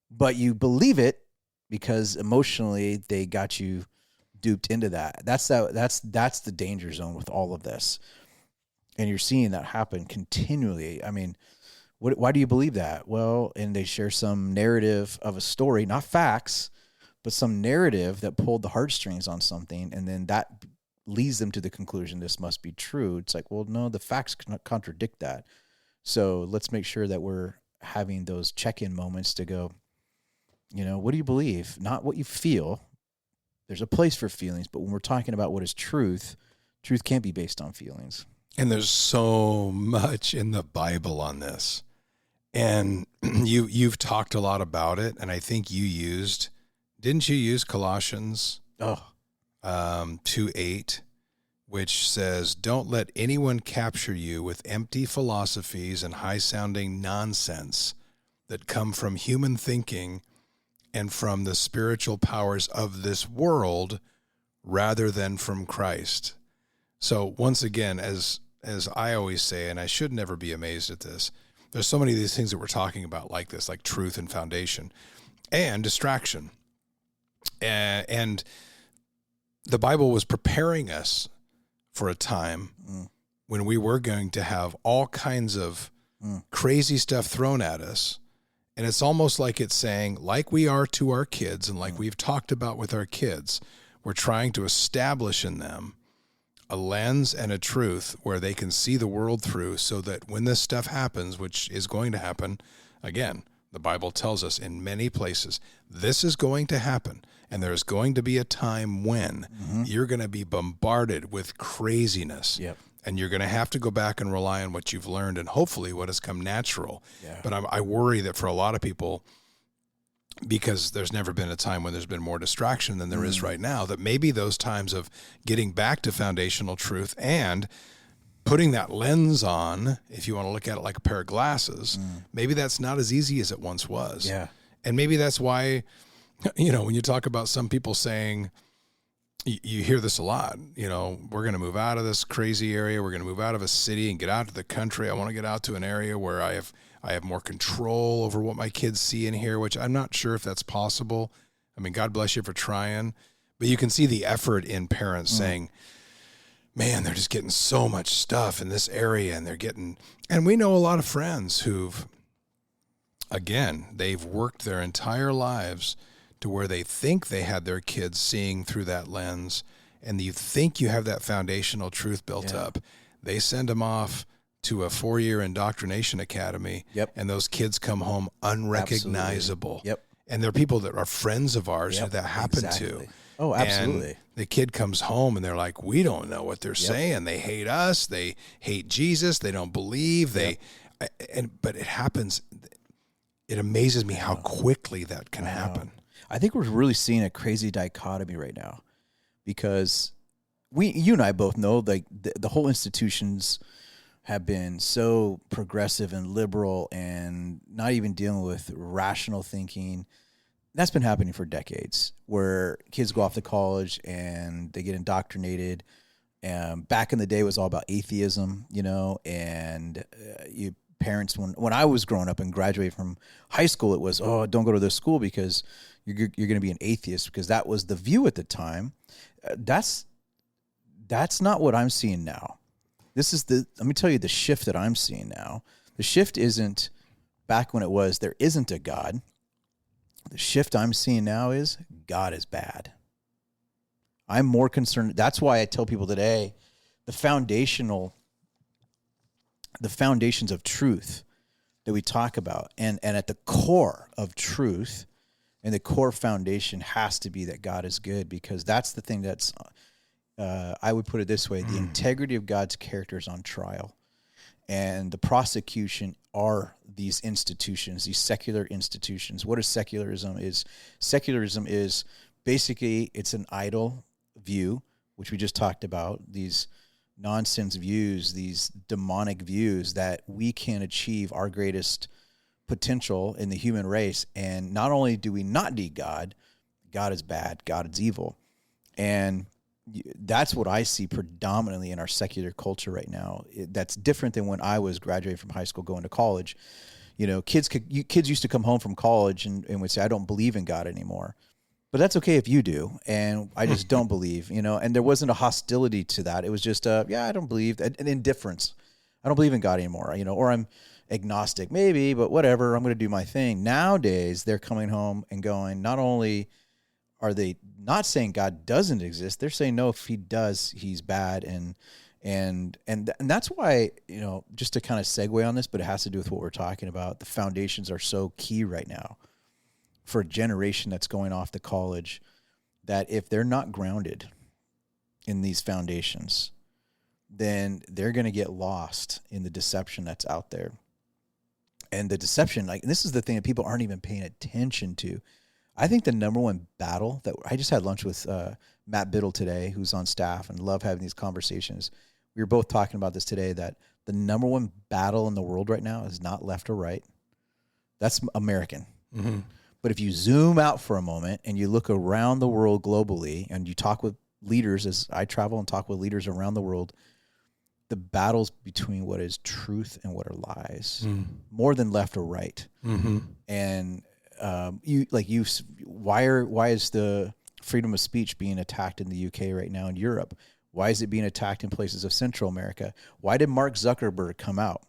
but you believe it because emotionally they got you duped into that. That's the danger zone with all of this, and you're seeing that happen continually. I mean, why do you believe that? Well, and they share some narrative of a story, not facts, but some narrative that pulled the heartstrings on something, and then that leads them to the conclusion this must be true. It's like, well, no, the facts contradict that. So let's make sure that we're having those check-in moments to go, what do you believe? Not what you feel. There's a place for feelings, but when we're talking about what is truth can't be based on feelings. And there's so much in the Bible on this. And you've talked a lot about it, and I think didn't you use Colossians 2:8, which says, "Don't let anyone capture you with empty philosophies and high-sounding nonsense that come from human thinking and from the spiritual powers of this world rather than from Christ." So once again, as I always say, and I should never be amazed at this, there's so many of these things that we're talking about like this, like truth and foundation and distraction. And the Bible was preparing us for a time when we were going to have all kinds of crazy stuff thrown at us. And it's almost like it's saying, like we are to our kids and like we've talked about with our kids, we're trying to establish in them a lens and a truth where they can see the world through, so that when this stuff happens, which is going to happen, again, the Bible tells us in many places, this is going to happen. And there's going to be a time when you're going to be bombarded with craziness. Yep. And you're going to have to go back and rely on what you've learned and hopefully what has come natural. Yeah. But I worry that for a lot of people, because there's never been a time when there's been more distraction than there is right now, that maybe those times of getting back to foundational truth and putting that lens on, if you want to look at it like a pair of glasses, maybe that's not as easy as it once was. Yeah. And maybe that's why, when you talk about some people saying, you hear this a lot, we're going to move out of this crazy area. We're going to move out of a city and get out to the country. I want to get out to an area where I have more control over what my kids see and hear, which I'm not sure if that's possible. I mean, God bless you for trying, but you can see the effort in parents saying, man, they're just getting so much stuff in this area, and we know a lot of friends who've, again, they've worked their entire lives to where they think they had their kids seeing through that lens, and you think you have that foundational truth built up. They send them off to a 4-year indoctrination academy, and those kids come home unrecognizable. Yep. And there are people that are friends of ours who that happened to. Oh, absolutely. And the kid comes home and they're like, we don't know what they're saying. They hate us. They hate Jesus. They don't believe. But it happens. It amazes me how quickly that can happen. I think we're really seeing a crazy dichotomy right now, because you and I both know, like, the whole institutions have been so progressive and liberal and not even dealing with rational thinking. That's been happening for decades, where kids go off to college and they get indoctrinated. Back in the day, it was all about atheism, and parents, when I was growing up and graduating from high school, it was, oh, don't go to this school because you're going to be an atheist, because that was the view at the time. That's not what I'm seeing now. Let me tell you the shift that I'm seeing now. The shift isn't back when it was, there isn't a God. The shift I'm seeing now is God is bad. I'm more concerned. That's why I tell people today, the foundations of truth that we talk about, and at the core of truth, and the core foundation has to be that God is good, because that's the thing that's, I would put it this way, the integrity of God's character is on trial. And the prosecution are these institutions, these secular institutions. What is secularism? Secularism is basically, it's an idol view, which we just talked about, these nonsense views, these demonic views that we can achieve our greatest potential in the human race. And not only do we not need God, God is bad, God is evil. And that's what I see predominantly in our secular culture right now. That's different than when I was graduating from high school, going to college. Kids used to come home from college and would say, I don't believe in God anymore. But that's okay if you do. And I just don't believe, and there wasn't a hostility to that. It was just, I don't believe, an indifference. I don't believe in God anymore, or I'm agnostic, maybe, but whatever, I'm going to do my thing. Nowadays, they're coming home and going, not only are they not saying God doesn't exist, they're saying, no, if he does, he's bad. And that's why, just to kind of segue on this, but it has to do with what we're talking about. The foundations are so key right now for a generation that's going off to college, that if they're not grounded in these foundations, then they're going to get lost in the deception that's out there. And the deception, this is the thing that people aren't even paying attention to. I think the number one battle that I just had lunch with Matt Biddle today, who's on staff, and love having these conversations. We were both talking about this today, that the number one battle in the world right now is not left or right. That's American. Mm-hmm. But if you zoom out for a moment and you look around the world globally, and you talk with leaders, as I travel and talk with leaders around the world, the battles between what is truth and what are lies, more than left or right. Mm-hmm. And why is the freedom of speech being attacked in the UK right now, in Europe? Why is it being attacked in places of Central America? Why did Mark Zuckerberg come out,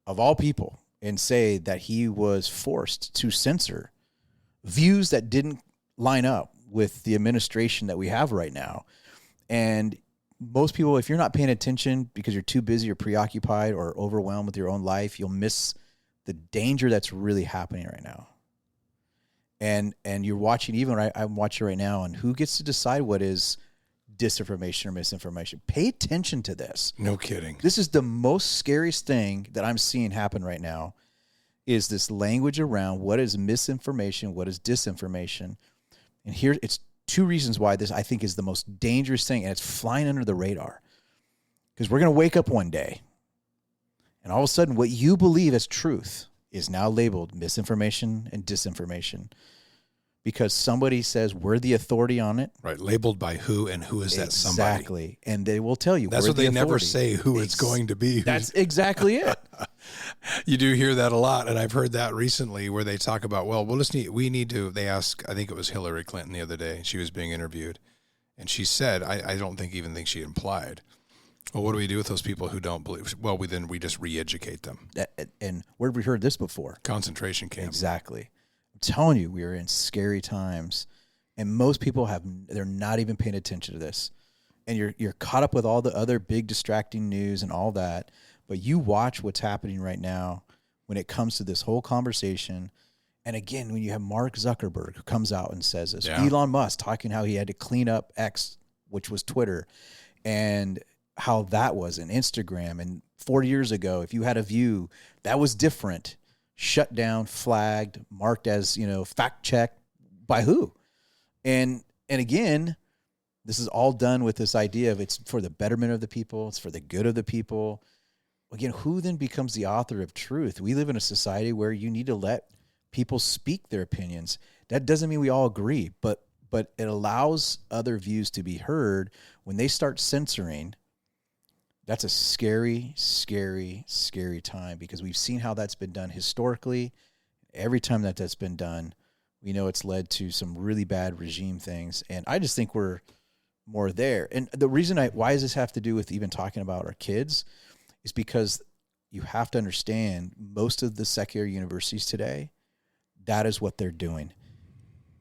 of all people, and say that he was forced to censor views that didn't line up with the administration that we have right now? And most people, if you're not paying attention because you're too busy or preoccupied or overwhelmed with your own life, you'll miss the danger that's really happening right now. And you're watching, I'm watching right now, and who gets to decide what is disinformation or misinformation? Pay attention to this. No kidding. This is the most scariest thing that I'm seeing happen right now, is this language around what is misinformation, what is disinformation. And here, it's two reasons why this, I think, is the most dangerous thing, and it's flying under the radar. Because we're going to wake up one day, and all of a sudden, what you believe as truth is now labeled misinformation and disinformation, because somebody says we're the authority on it. Right, labeled by who, and who is that somebody? Exactly, and they will tell you. That's what they never say, who it's going to be. That's exactly it. You do hear that a lot, and I've heard that recently, where they talk about, they ask, I think it was Hillary Clinton the other day, she was being interviewed, and she said, I don't think she implied, well, what do we do with those people who don't believe? Well, we just re-educate them. And where have we heard this before? Concentration camp. Exactly. I'm telling you, we are in scary times, and most people they're not even paying attention to this. And you're caught up with all the other big distracting news and all that, but you watch what's happening right now when it comes to this whole conversation, And again, when you have Mark Zuckerberg who comes out and says this, Yeah. Elon Musk talking how he had to clean up X, which was Twitter, and how that was an Instagram. And 4 years ago, if you had a view that was different, shut down, flagged, marked as, fact checked by who? And again, this is all done with this idea of it's for the betterment of the people. It's for the good of the people. Again, who then becomes the author of truth? We live in a society where you need to let people speak their opinions. That doesn't mean we all agree, but it allows other views to be heard. When they start censoring, that's a scary, scary, scary time, because we've seen how that's been done historically. Every time that's been done, we know it's led to some really bad regime things. And I just think we're more there. And the reason why does this have to do with even talking about our kids is because you have to understand most of the secular universities today, that is what they're doing.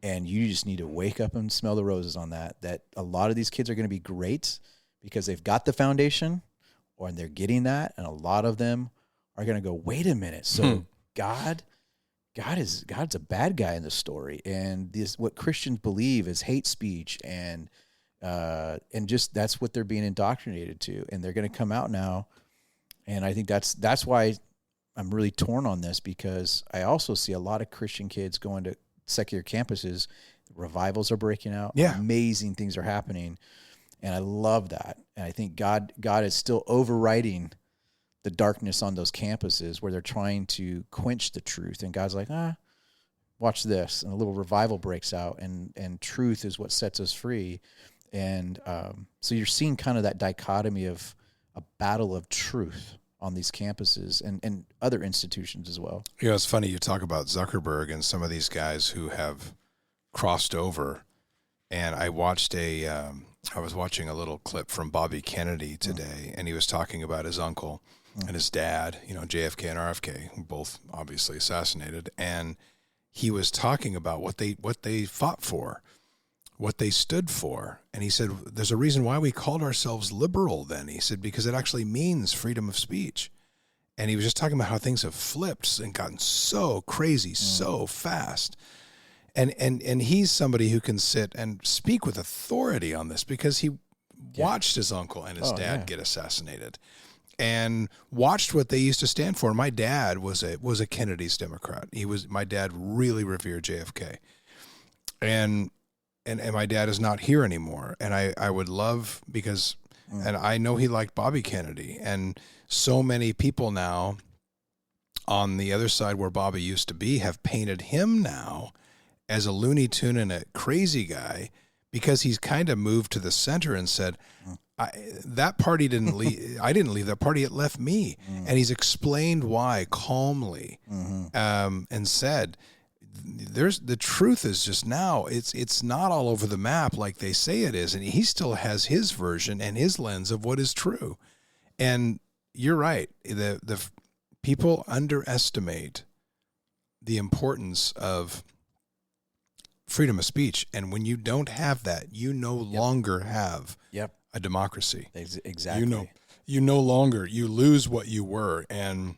And you just need to wake up and smell the roses on that a lot of these kids are going to be great because they've got the foundation, or they're getting that. And a lot of them are going to go, wait a minute. So God's a bad guy in the story. And what Christians believe is hate speech and just that's what they're being indoctrinated to. And they're going to come out now. And I think that's why I'm really torn on this, because I also see a lot of Christian kids going to secular campuses. Revivals are breaking out. Yeah. Amazing things are happening. And I love that. And I think God is still overriding the darkness on those campuses where they're trying to quench the truth. And God's like, watch this. And a little revival breaks out, and truth is what sets us free. And so you're seeing kind of that dichotomy of a battle of truth on these campuses and other institutions as well. It's funny you talk about Zuckerberg and some of these guys who have crossed over. And I watched I was watching a little clip from Bobby Kennedy today, and he was talking about his uncle and his dad, JFK and RFK, who both obviously assassinated. And he was talking about what they fought for, what they stood for. And he said, there's a reason why we called ourselves liberal then. He said, because it actually means freedom of speech. And he was just talking about how things have flipped and gotten so crazy so fast. And he's somebody who can sit and speak with authority on this, because he watched his uncle and his dad get assassinated and watched what they used to stand for. My dad was a Kennedy's Democrat. My dad really revered JFK. And my dad is not here anymore. And I would love, because, and I know he liked Bobby Kennedy, and so many people now on the other side where Bobby used to be have painted him now as a Looney Tune and a crazy guy, because he's kind of moved to the center and said, that party didn't leave. I didn't leave that party. It left me. And he's explained why calmly, and said, the truth is just now it's not all over the map like they say it is. And he still has his version and his lens of what is true. And you're right. The people underestimate the importance of freedom of speech. And when you don't have that, you no longer have a democracy. Exactly. You no longer, you lose what you were. And,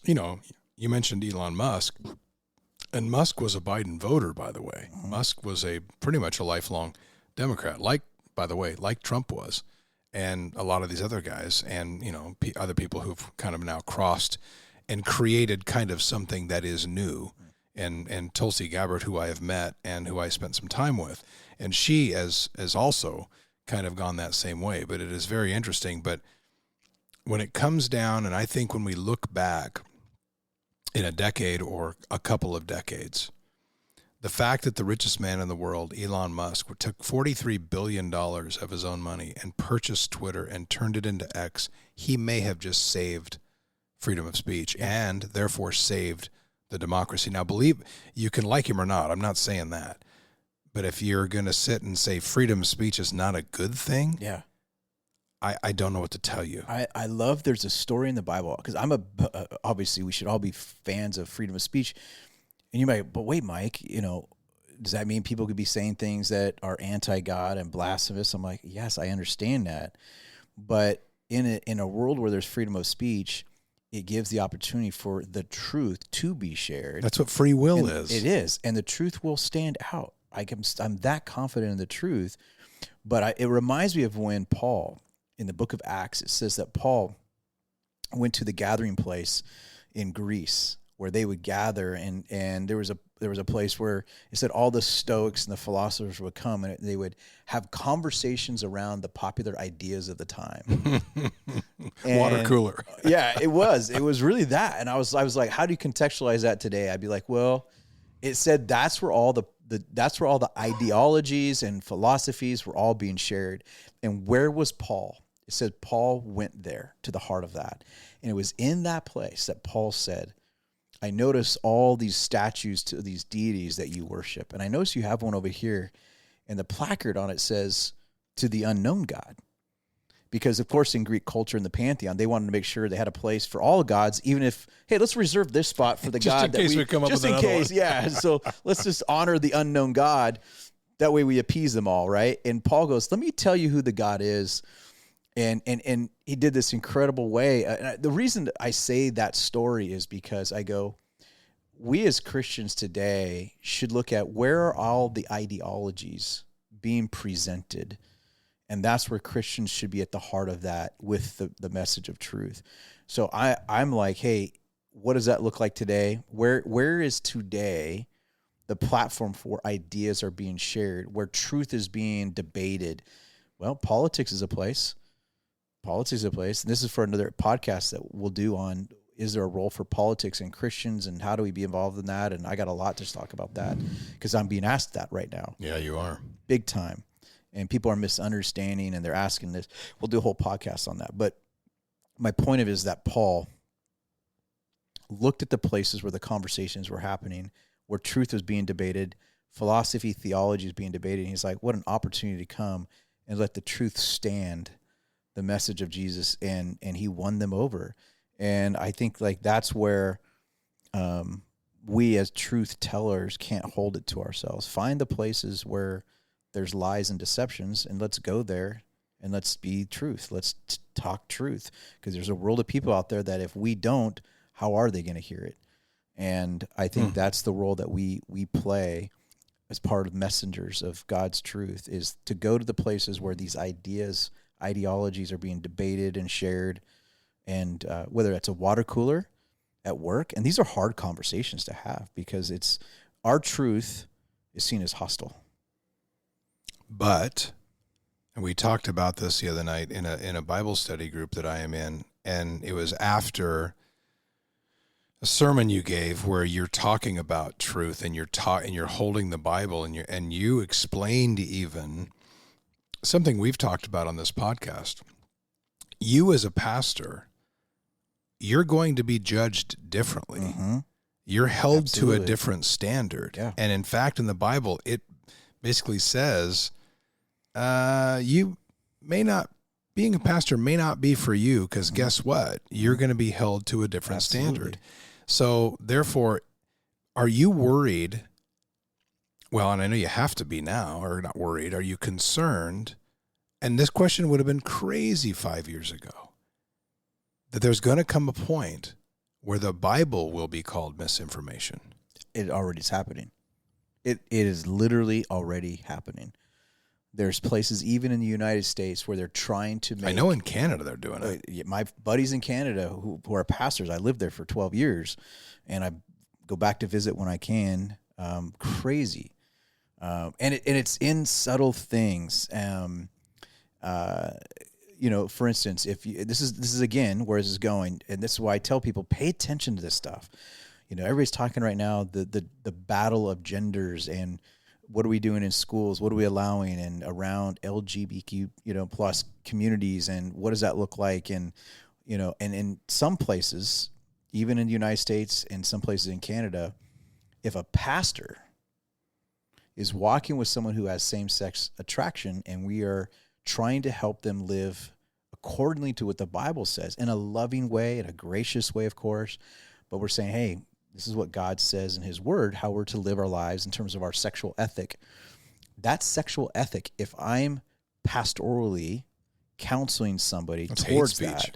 you mentioned Elon Musk, and Musk was a Biden voter, by the way. Musk was pretty much a lifelong Democrat, like Trump was, and a lot of these other guys, and, other people who've kind of now crossed and created kind of something that is new. And Tulsi Gabbard, who I have met and who I spent some time with, and she has also kind of gone that same way. But it is very interesting. But when it comes down, and I think when we look back in a decade or a couple of decades, the fact that the richest man in the world, Elon Musk, took $43 billion of his own money and purchased Twitter and turned it into X, he may have just saved freedom of speech and therefore saved the democracy. Now, believe you can like him or not. I'm not saying that. But if you're going to sit and say freedom of speech is not a good thing, I don't know what to tell you. I love there's a story in the Bible, because obviously we should all be fans of freedom of speech. And you might, but wait, Mike, does that mean people could be saying things that are anti-God and blasphemous? I'm like, yes, I understand that. But in a world where there's freedom of speech, it gives the opportunity for the truth to be shared. That's what free will And is. It is. And the truth will stand out. I'm that confident in the truth. But it reminds me of when Paul, in the book of Acts, it says that Paul went to the gathering place in Greece where they would gather, and there was a place where it said all the Stoics and the philosophers would come, and they would have conversations around the popular ideas of the time. Water cooler. Yeah, it was really that. And I was like, how do you contextualize that today? I'd be like, well, it said that's where all the ideologies and philosophies were all being shared. And where was Paul? It said Paul went there to the heart of that. And it was in that place that Paul said, I notice all these statues to these deities that you worship. And I notice you have one over here, and the placard on it says, to the unknown God. Because, of course, in Greek culture, in the Pantheon, they wanted to make sure they had a place for all gods, even if, hey, let's reserve this spot for the God that we come up with another one. Yeah, so let's just honor the unknown God. That way we appease them all, right? And Paul goes, let me tell you who the God is. And he did this incredible way. The reason I say that story is because I go, we as Christians today should look at where are all the ideologies being presented. And that's where Christians should be at the heart of that with the message of truth. So I'm like, hey, what does that look like today? Where is today the platform for ideas are being shared, where truth is being debated? Well, politics is a place. Politics is a place. And this is for another podcast that we'll do on, is there a role for politics and Christians, and how do we be involved in that? And I got a lot to talk about that because I'm being asked that right now. Yeah, you are. Big time. And people are misunderstanding and they're asking this. We'll do a whole podcast on that. But my point of it is that Paul looked at the places where the conversations were happening, where truth was being debated, philosophy, theology is being debated. And he's like, what an opportunity to come and let the truth stand, the message of Jesus, and he won them over. And I think like that's where we as truth tellers can't hold it to ourselves. Find the places where there's lies and deceptions, and let's go there and let's be truth. Let's talk truth, because there's a world of people out there that if we don't, how are they going to hear it? And I think that's the role that we play as part of messengers of God's truth, is to go to the places where these ideologies are being debated and shared, and whether it's a water cooler at work. And these are hard conversations to have because it's our truth is seen as hostile. But, and we talked about this the other night in a Bible study group that I am in, and it was after a sermon you gave where you're talking about truth, and you're holding the Bible, and you explained even something we've talked about on this podcast. You as a pastor, you're going to be judged differently. Mm-hmm. You're held to a different standard. Yeah. And in fact, in the Bible, it basically says, you may not, being a pastor may not be for you, because guess what? You're going to be held to a different standard. So therefore, are you worried? Well, and I know you have to be now, or not worried. Are you concerned? And this question would have been crazy 5 years ago, that there's going to come a point where the Bible will be called misinformation. It already is happening. It is literally already happening. There's places, even in the United States, where they're trying to make... I know in Canada they're doing it. My buddies in Canada who are pastors, I lived there for 12 years, and I go back to visit when I can. Crazy. And it's in subtle things. For instance, if you, this is again where this is going, and this is why I tell people, pay attention to this stuff. Everybody's talking right now, the battle of genders, and what are we doing in schools? What are we allowing, and around LGBTQ, plus communities, and what does that look like? And, and in some places, even in the United States and some places in Canada, if a pastor is walking with someone who has same-sex attraction, and we are trying to help them live accordingly to what the Bible says, in a loving way, in a gracious way, of course, but we're saying, hey, this is what God says in his word, how we're to live our lives in terms of our sexual ethic. That sexual ethic, if I'm pastorally counseling somebody towards that,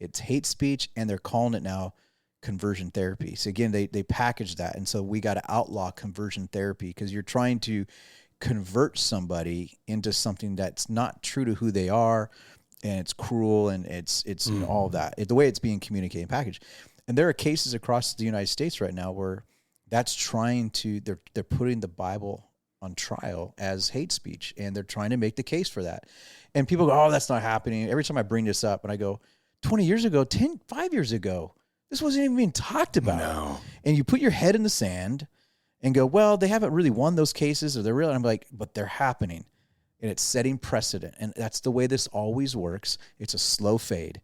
It's hate speech, and they're calling it now conversion therapy. So again, they package that. And so we got to outlaw conversion therapy because you're trying to convert somebody into something that's not true to who they are, and it's cruel, and it's you know, all of that. The way it's being communicated and packaged. And there are cases across the United States right now where that's trying to, they're putting the Bible on trial as hate speech, and they're trying to make the case for that. And people go, oh, that's not happening. Every time I bring this up, and I go, 20 years ago, 5 years ago, this wasn't even being talked about. No. And you put your head in the sand and go, well, they haven't really won those cases, or they're real. And I'm like, but they're happening, and it's setting precedent. And that's the way this always works. It's a slow fade.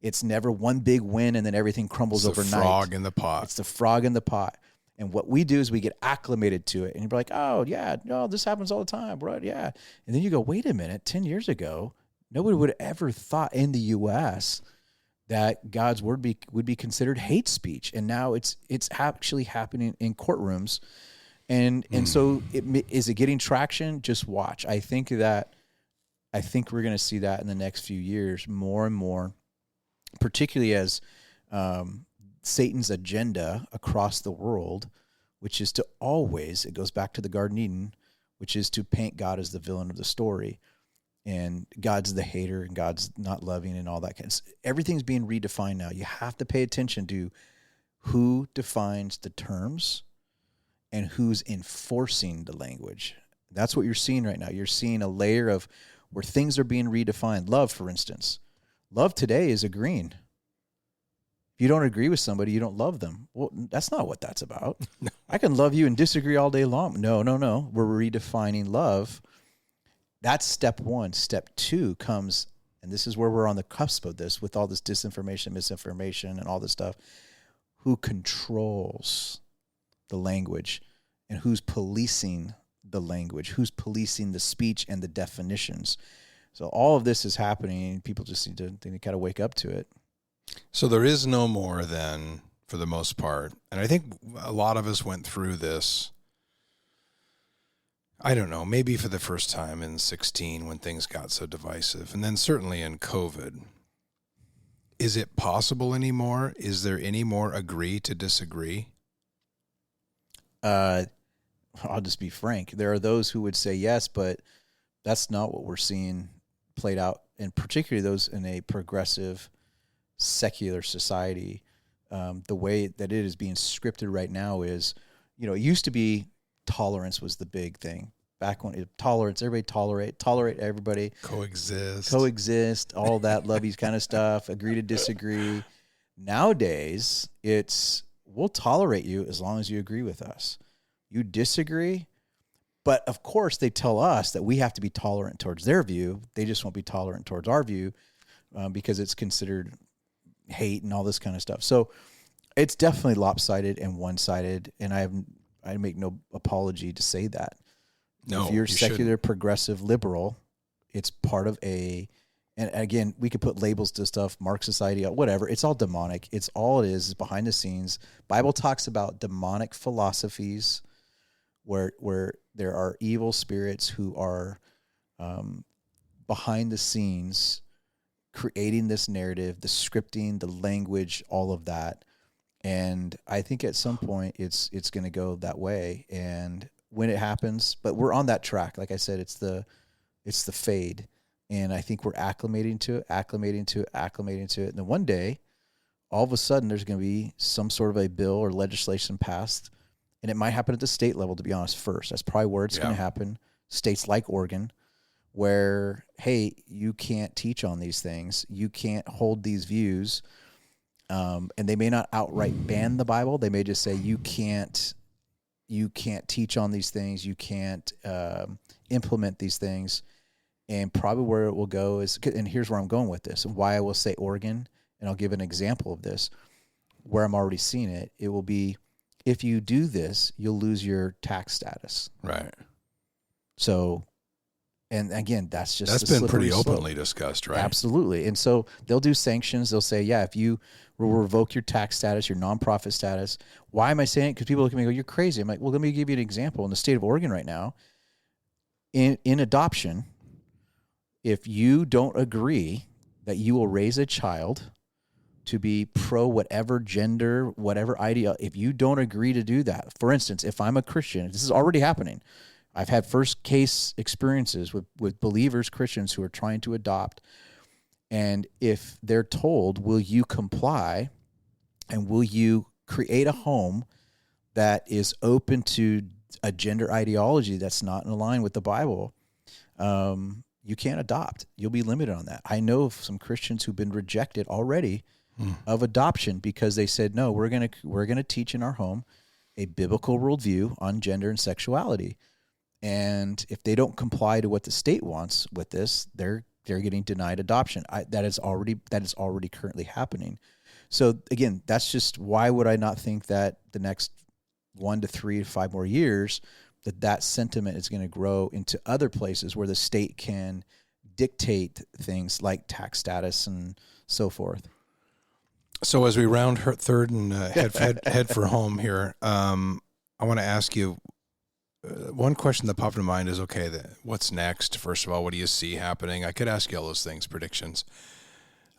It's never one big win and then everything crumbles overnight. It's the frog in the pot. It's the frog in the pot. And what we do is we get acclimated to it. And you're like, oh, yeah, no, this happens all the time, right? Yeah. And then you go, wait a minute, 10 years ago, nobody would have ever thought in the U.S. that God's word would be considered hate speech. And now it's actually happening in courtrooms. And so is it getting traction? Just watch. I think we're going to see that in the next few years more and more, particularly as Satan's agenda across the world, which is to always, it goes back to the Garden of Eden, which is to paint God as the villain of the story. And God's the hater, and God's not loving, and all that kind of stuff. Everything's being redefined now. You have to pay attention to who defines the terms and who's enforcing the language. That's what you're seeing right now. You're seeing a layer of where things are being redefined. Love, for instance. Love today is agreeing. If you don't agree with somebody, you don't love them. Well, that's not what that's about. No. I can love you and disagree all day long. No. We're redefining love. That's step one. Step two comes, and this is where we're on the cusp of this with all this disinformation, misinformation, and all this stuff. Who controls the language, and who's policing the language? Who's policing the speech and the definitions? So all of this is happening, and people just need to kind of wake up to it. So there is no more then, for the most part. And I think a lot of us went through this, I don't know, maybe for the first time in 2016 when things got so divisive. And then certainly in COVID. Is it possible anymore? Is there any more agree to disagree? I'll just be frank. There are those who would say yes, but that's not what we're seeing played out, and particularly those in a progressive, secular society. The way that it is being scripted right now is, it used to be tolerance was the big thing. Back when tolerance, everybody tolerate everybody. Coexist, all that lovey kind of stuff, agree to disagree. Nowadays, it's we'll tolerate you as long as you agree with us. You disagree, but of course they tell us that we have to be tolerant towards their view. They just won't be tolerant towards our view because it's considered hate and all this kind of stuff. So it's definitely lopsided and one-sided, and I make no apology to say that. No, if you're secular, shouldn't. Progressive, liberal, it's part of and again, we could put labels to stuff, Marxist idea, whatever. It's all demonic. It's all it is behind the scenes. Bible talks about demonic philosophies where there are evil spirits who are behind the scenes creating this narrative, the scripting, the language, all of that. And I think at some point it's going to go that way. And when it happens, but we're on that track. Like I said, it's the fade. And I think we're acclimating to it. And then one day, all of a sudden, there's going to be some sort of a bill or legislation passed. And it might happen at the state level, to be honest, first. That's probably where it's going to happen. States like Oregon, where, hey, you can't teach on these things. You can't hold these views. And they may not outright ban the Bible. They may just say you can't teach on these things. You can't implement these things. And probably where it will go is, and here's where I'm going with this, and why I will say Oregon, and I'll give an example of this, where I'm already seeing it. It will be, if you do this, you'll lose your tax status. Right. So, and again, that's been pretty openly discussed, right? Absolutely. And so they'll do sanctions. They'll say, yeah, if you will revoke your tax status, your nonprofit status. Why am I saying it? Because people look at me and go, you're crazy. I'm like, well, let me give you an example. In the state of Oregon right now, in adoption, if you don't agree that you will raise a child to be pro whatever gender, whatever idea. If you don't agree to do that, for instance, if I'm a Christian, this is already happening. I've had first case experiences with believers, Christians who are trying to adopt. And if they're told, will you comply and will you create a home that is open to a gender ideology that's not in line with the Bible, you can't adopt. You'll be limited on that. I know of some Christians who've been rejected already of adoption because they said, no, we're gonna teach in our home a biblical worldview on gender and sexuality. And if they don't comply to what the state wants with this, they're getting denied adoption. That is already currently happening. So again, that's just, why would I not think that the next 1 to 3 to 5 more years that sentiment is going to grow into other places where the state can dictate things like tax status and so forth. So as we round her third and head for home here, I want to ask you, one question that popped in mind is, okay, what's next? First of all, what do you see happening? I could ask you all those things, predictions.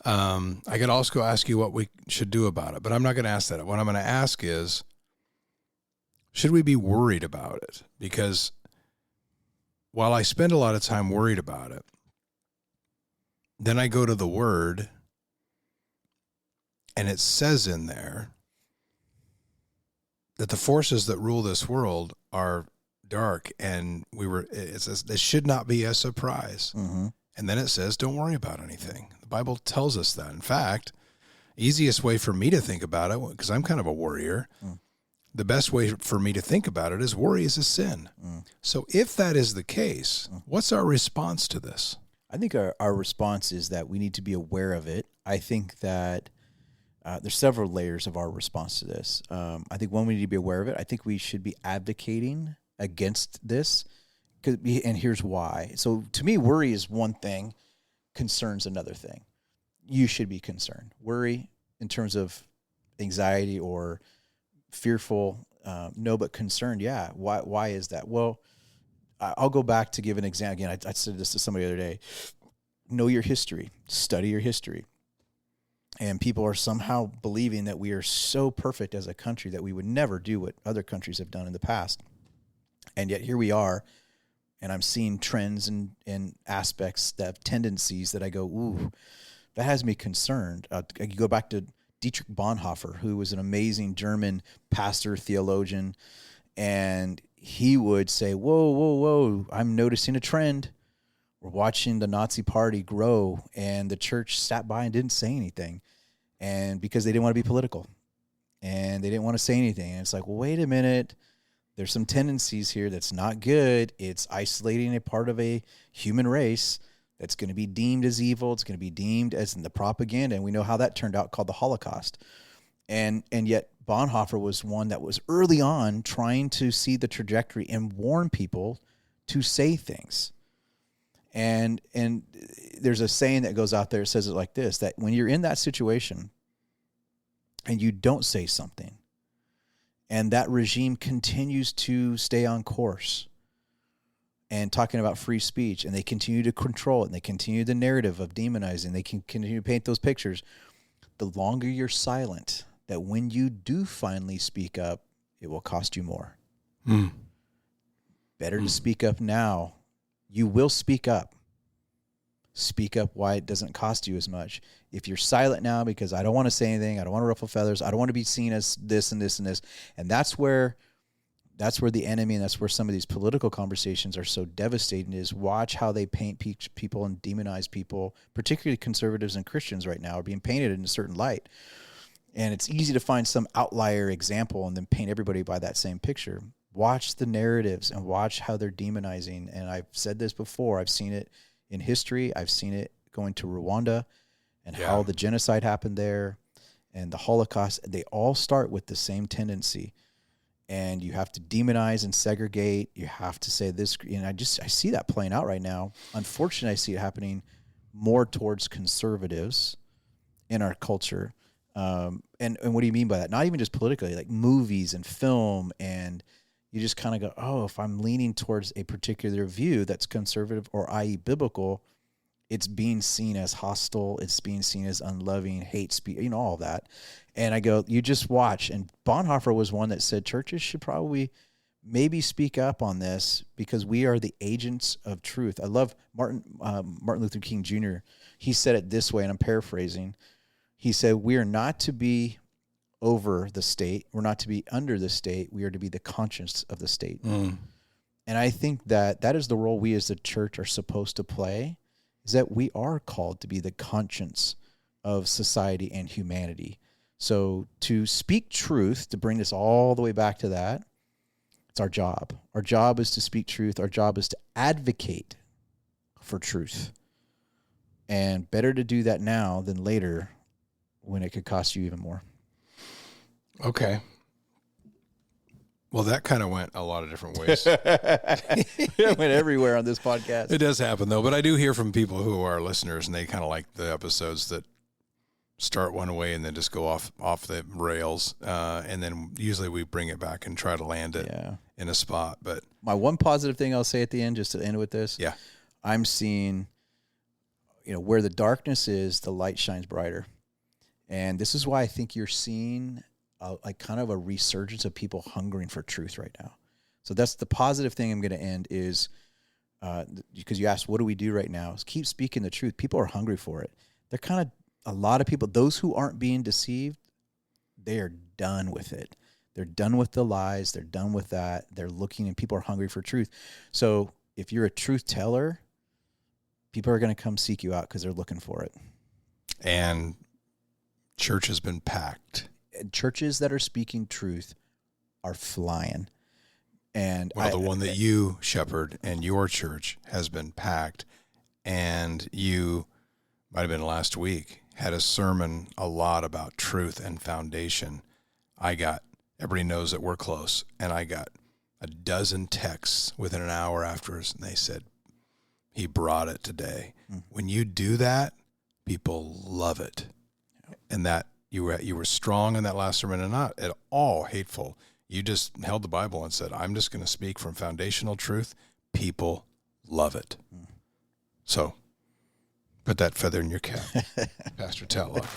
I could also ask you what we should do about it, but I'm not going to ask that. What I'm going to ask is, should we be worried about it? Because while I spend a lot of time worried about it, then I go to the Word, and it says in there that the forces that rule this world are dark, and it says this should not be a surprise. Mm-hmm. And then it says, don't worry about anything. The Bible tells us that. In fact, easiest way for me to think about it, because I'm kind of a worrier, the best way for me to think about it is worry is a sin. So if that is the case, what's our response to this? I think our response is that we need to be aware of it. I think that there's several layers of our response to this. I think one, we need to be aware of it. I think we should be advocating against this, and here's why. So to me, worry is one thing, concern's another thing. You should be concerned. Worry in terms of anxiety or fearful, no, but concerned, yeah. Why is that? Well, I'll go back to give an example. Again, I said this to somebody the other day. Know your history. Study your history. And people are somehow believing that we are so perfect as a country that we would never do what other countries have done in the past. And yet here we are, and I'm seeing trends and aspects that have tendencies that I go, ooh, that has me concerned. I go back to Dietrich Bonhoeffer, who was an amazing German pastor, theologian, and he would say, whoa, I'm noticing a trend. We're watching the Nazi party grow, and the church sat by and didn't say anything, and because they didn't want to be political, and they didn't want to say anything. And it's like, well, wait a minute. There's some tendencies here that's not good. It's isolating a part of a human race that's going to be deemed as evil. It's going to be deemed as in the propaganda. And we know how that turned out, called the Holocaust. And yet Bonhoeffer was one that was early on trying to see the trajectory and warn people to say things. And there's a saying that goes out there, it says it like this, that when you're in that situation and you don't say something, and that regime continues to stay on course and talking about free speech, and they continue to control it, and they continue the narrative of demonizing, they can continue to paint those pictures, the longer you're silent, that when you do finally speak up, it will cost you more. Better to speak up now. You will speak up. Speak up why it doesn't cost you as much. If you're silent now because I don't want to say anything, I don't want to ruffle feathers, I don't want to be seen as this and this and this, and that's where the enemy, and that's where some of these political conversations are so devastating, is watch how they paint people and demonize people, particularly conservatives and Christians right now are being painted in a certain light. And it's easy to find some outlier example and then paint everybody by that same picture. Watch the narratives and watch how they're demonizing. And I've said this before, I've seen it in history. I've seen it going to Rwanda and how the genocide happened there and the Holocaust. They all start with the same tendency. And you have to demonize and segregate. You have to say this. And I see that playing out right now. Unfortunately, I see it happening more towards conservatives in our culture. And what do you mean by that? Not even just politically, like movies and film, and you just kind of go, oh, if I'm leaning towards a particular view that's conservative or i.e. biblical, it's being seen as hostile. It's being seen as unloving, hate speech, all of that. And I go, you just watch. And Bonhoeffer was one that said churches should probably maybe speak up on this because we are the agents of truth. I love Martin Luther King Jr. He said it this way, and I'm paraphrasing. He said, we are not to be over the state. We're not to be under the state. We are to be the conscience of the state. And I think that is the role we as the church are supposed to play, is that we are called to be the conscience of society and humanity. So to speak truth, to bring this all the way back to that, it's our job. Our job is to speak truth. Our job is to advocate for truth. And better to do that now than later when it could cost you even more. Okay. Well, that kind of went a lot of different ways. It went everywhere on this podcast. It does happen, though. But I do hear from people who are listeners, and they kind of like the episodes that start one way and then just go off the rails. And then usually we bring it back and try to land it in a spot. But my one positive thing I'll say at the end, just to end with this, I'm seeing, where the darkness is, the light shines brighter. And this is why I think you're seeing like kind of a resurgence of people hungering for truth right now. So that's the positive thing I'm going to end is because you asked, what do we do right now? Is keep speaking the truth. People are hungry for it. They're kind of, a lot of people, those who aren't being deceived, they are done with it. They're done with the lies. They're done with that. They're looking, and people are hungry for truth. So if you're a truth teller, people are going to come seek you out because they're looking for it. And church has been packed. And churches that are speaking truth are flying. And the one that you shepherd and your church has been packed. And you might have been last week, had a sermon a lot about truth and foundation. Everybody knows that we're close, and I got a dozen texts within an hour afterwards, and they said, he brought it today. When you do that, people love it. And that you were strong in that last sermon and not at all hateful. You just held the Bible and said, I'm just going to speak from foundational truth. People love it. So put that feather in your cap, Pastor Tatlock.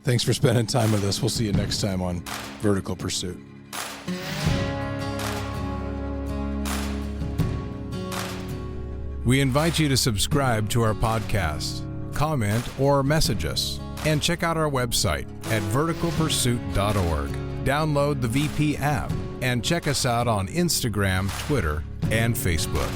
Thanks for spending time with us. We'll see you next time on Vertical Pursuit. We invite you to subscribe to our podcast, comment, or message us, and check out our website at verticalpursuit.org. Download the VP app and check us out on Instagram, Twitter, and Facebook.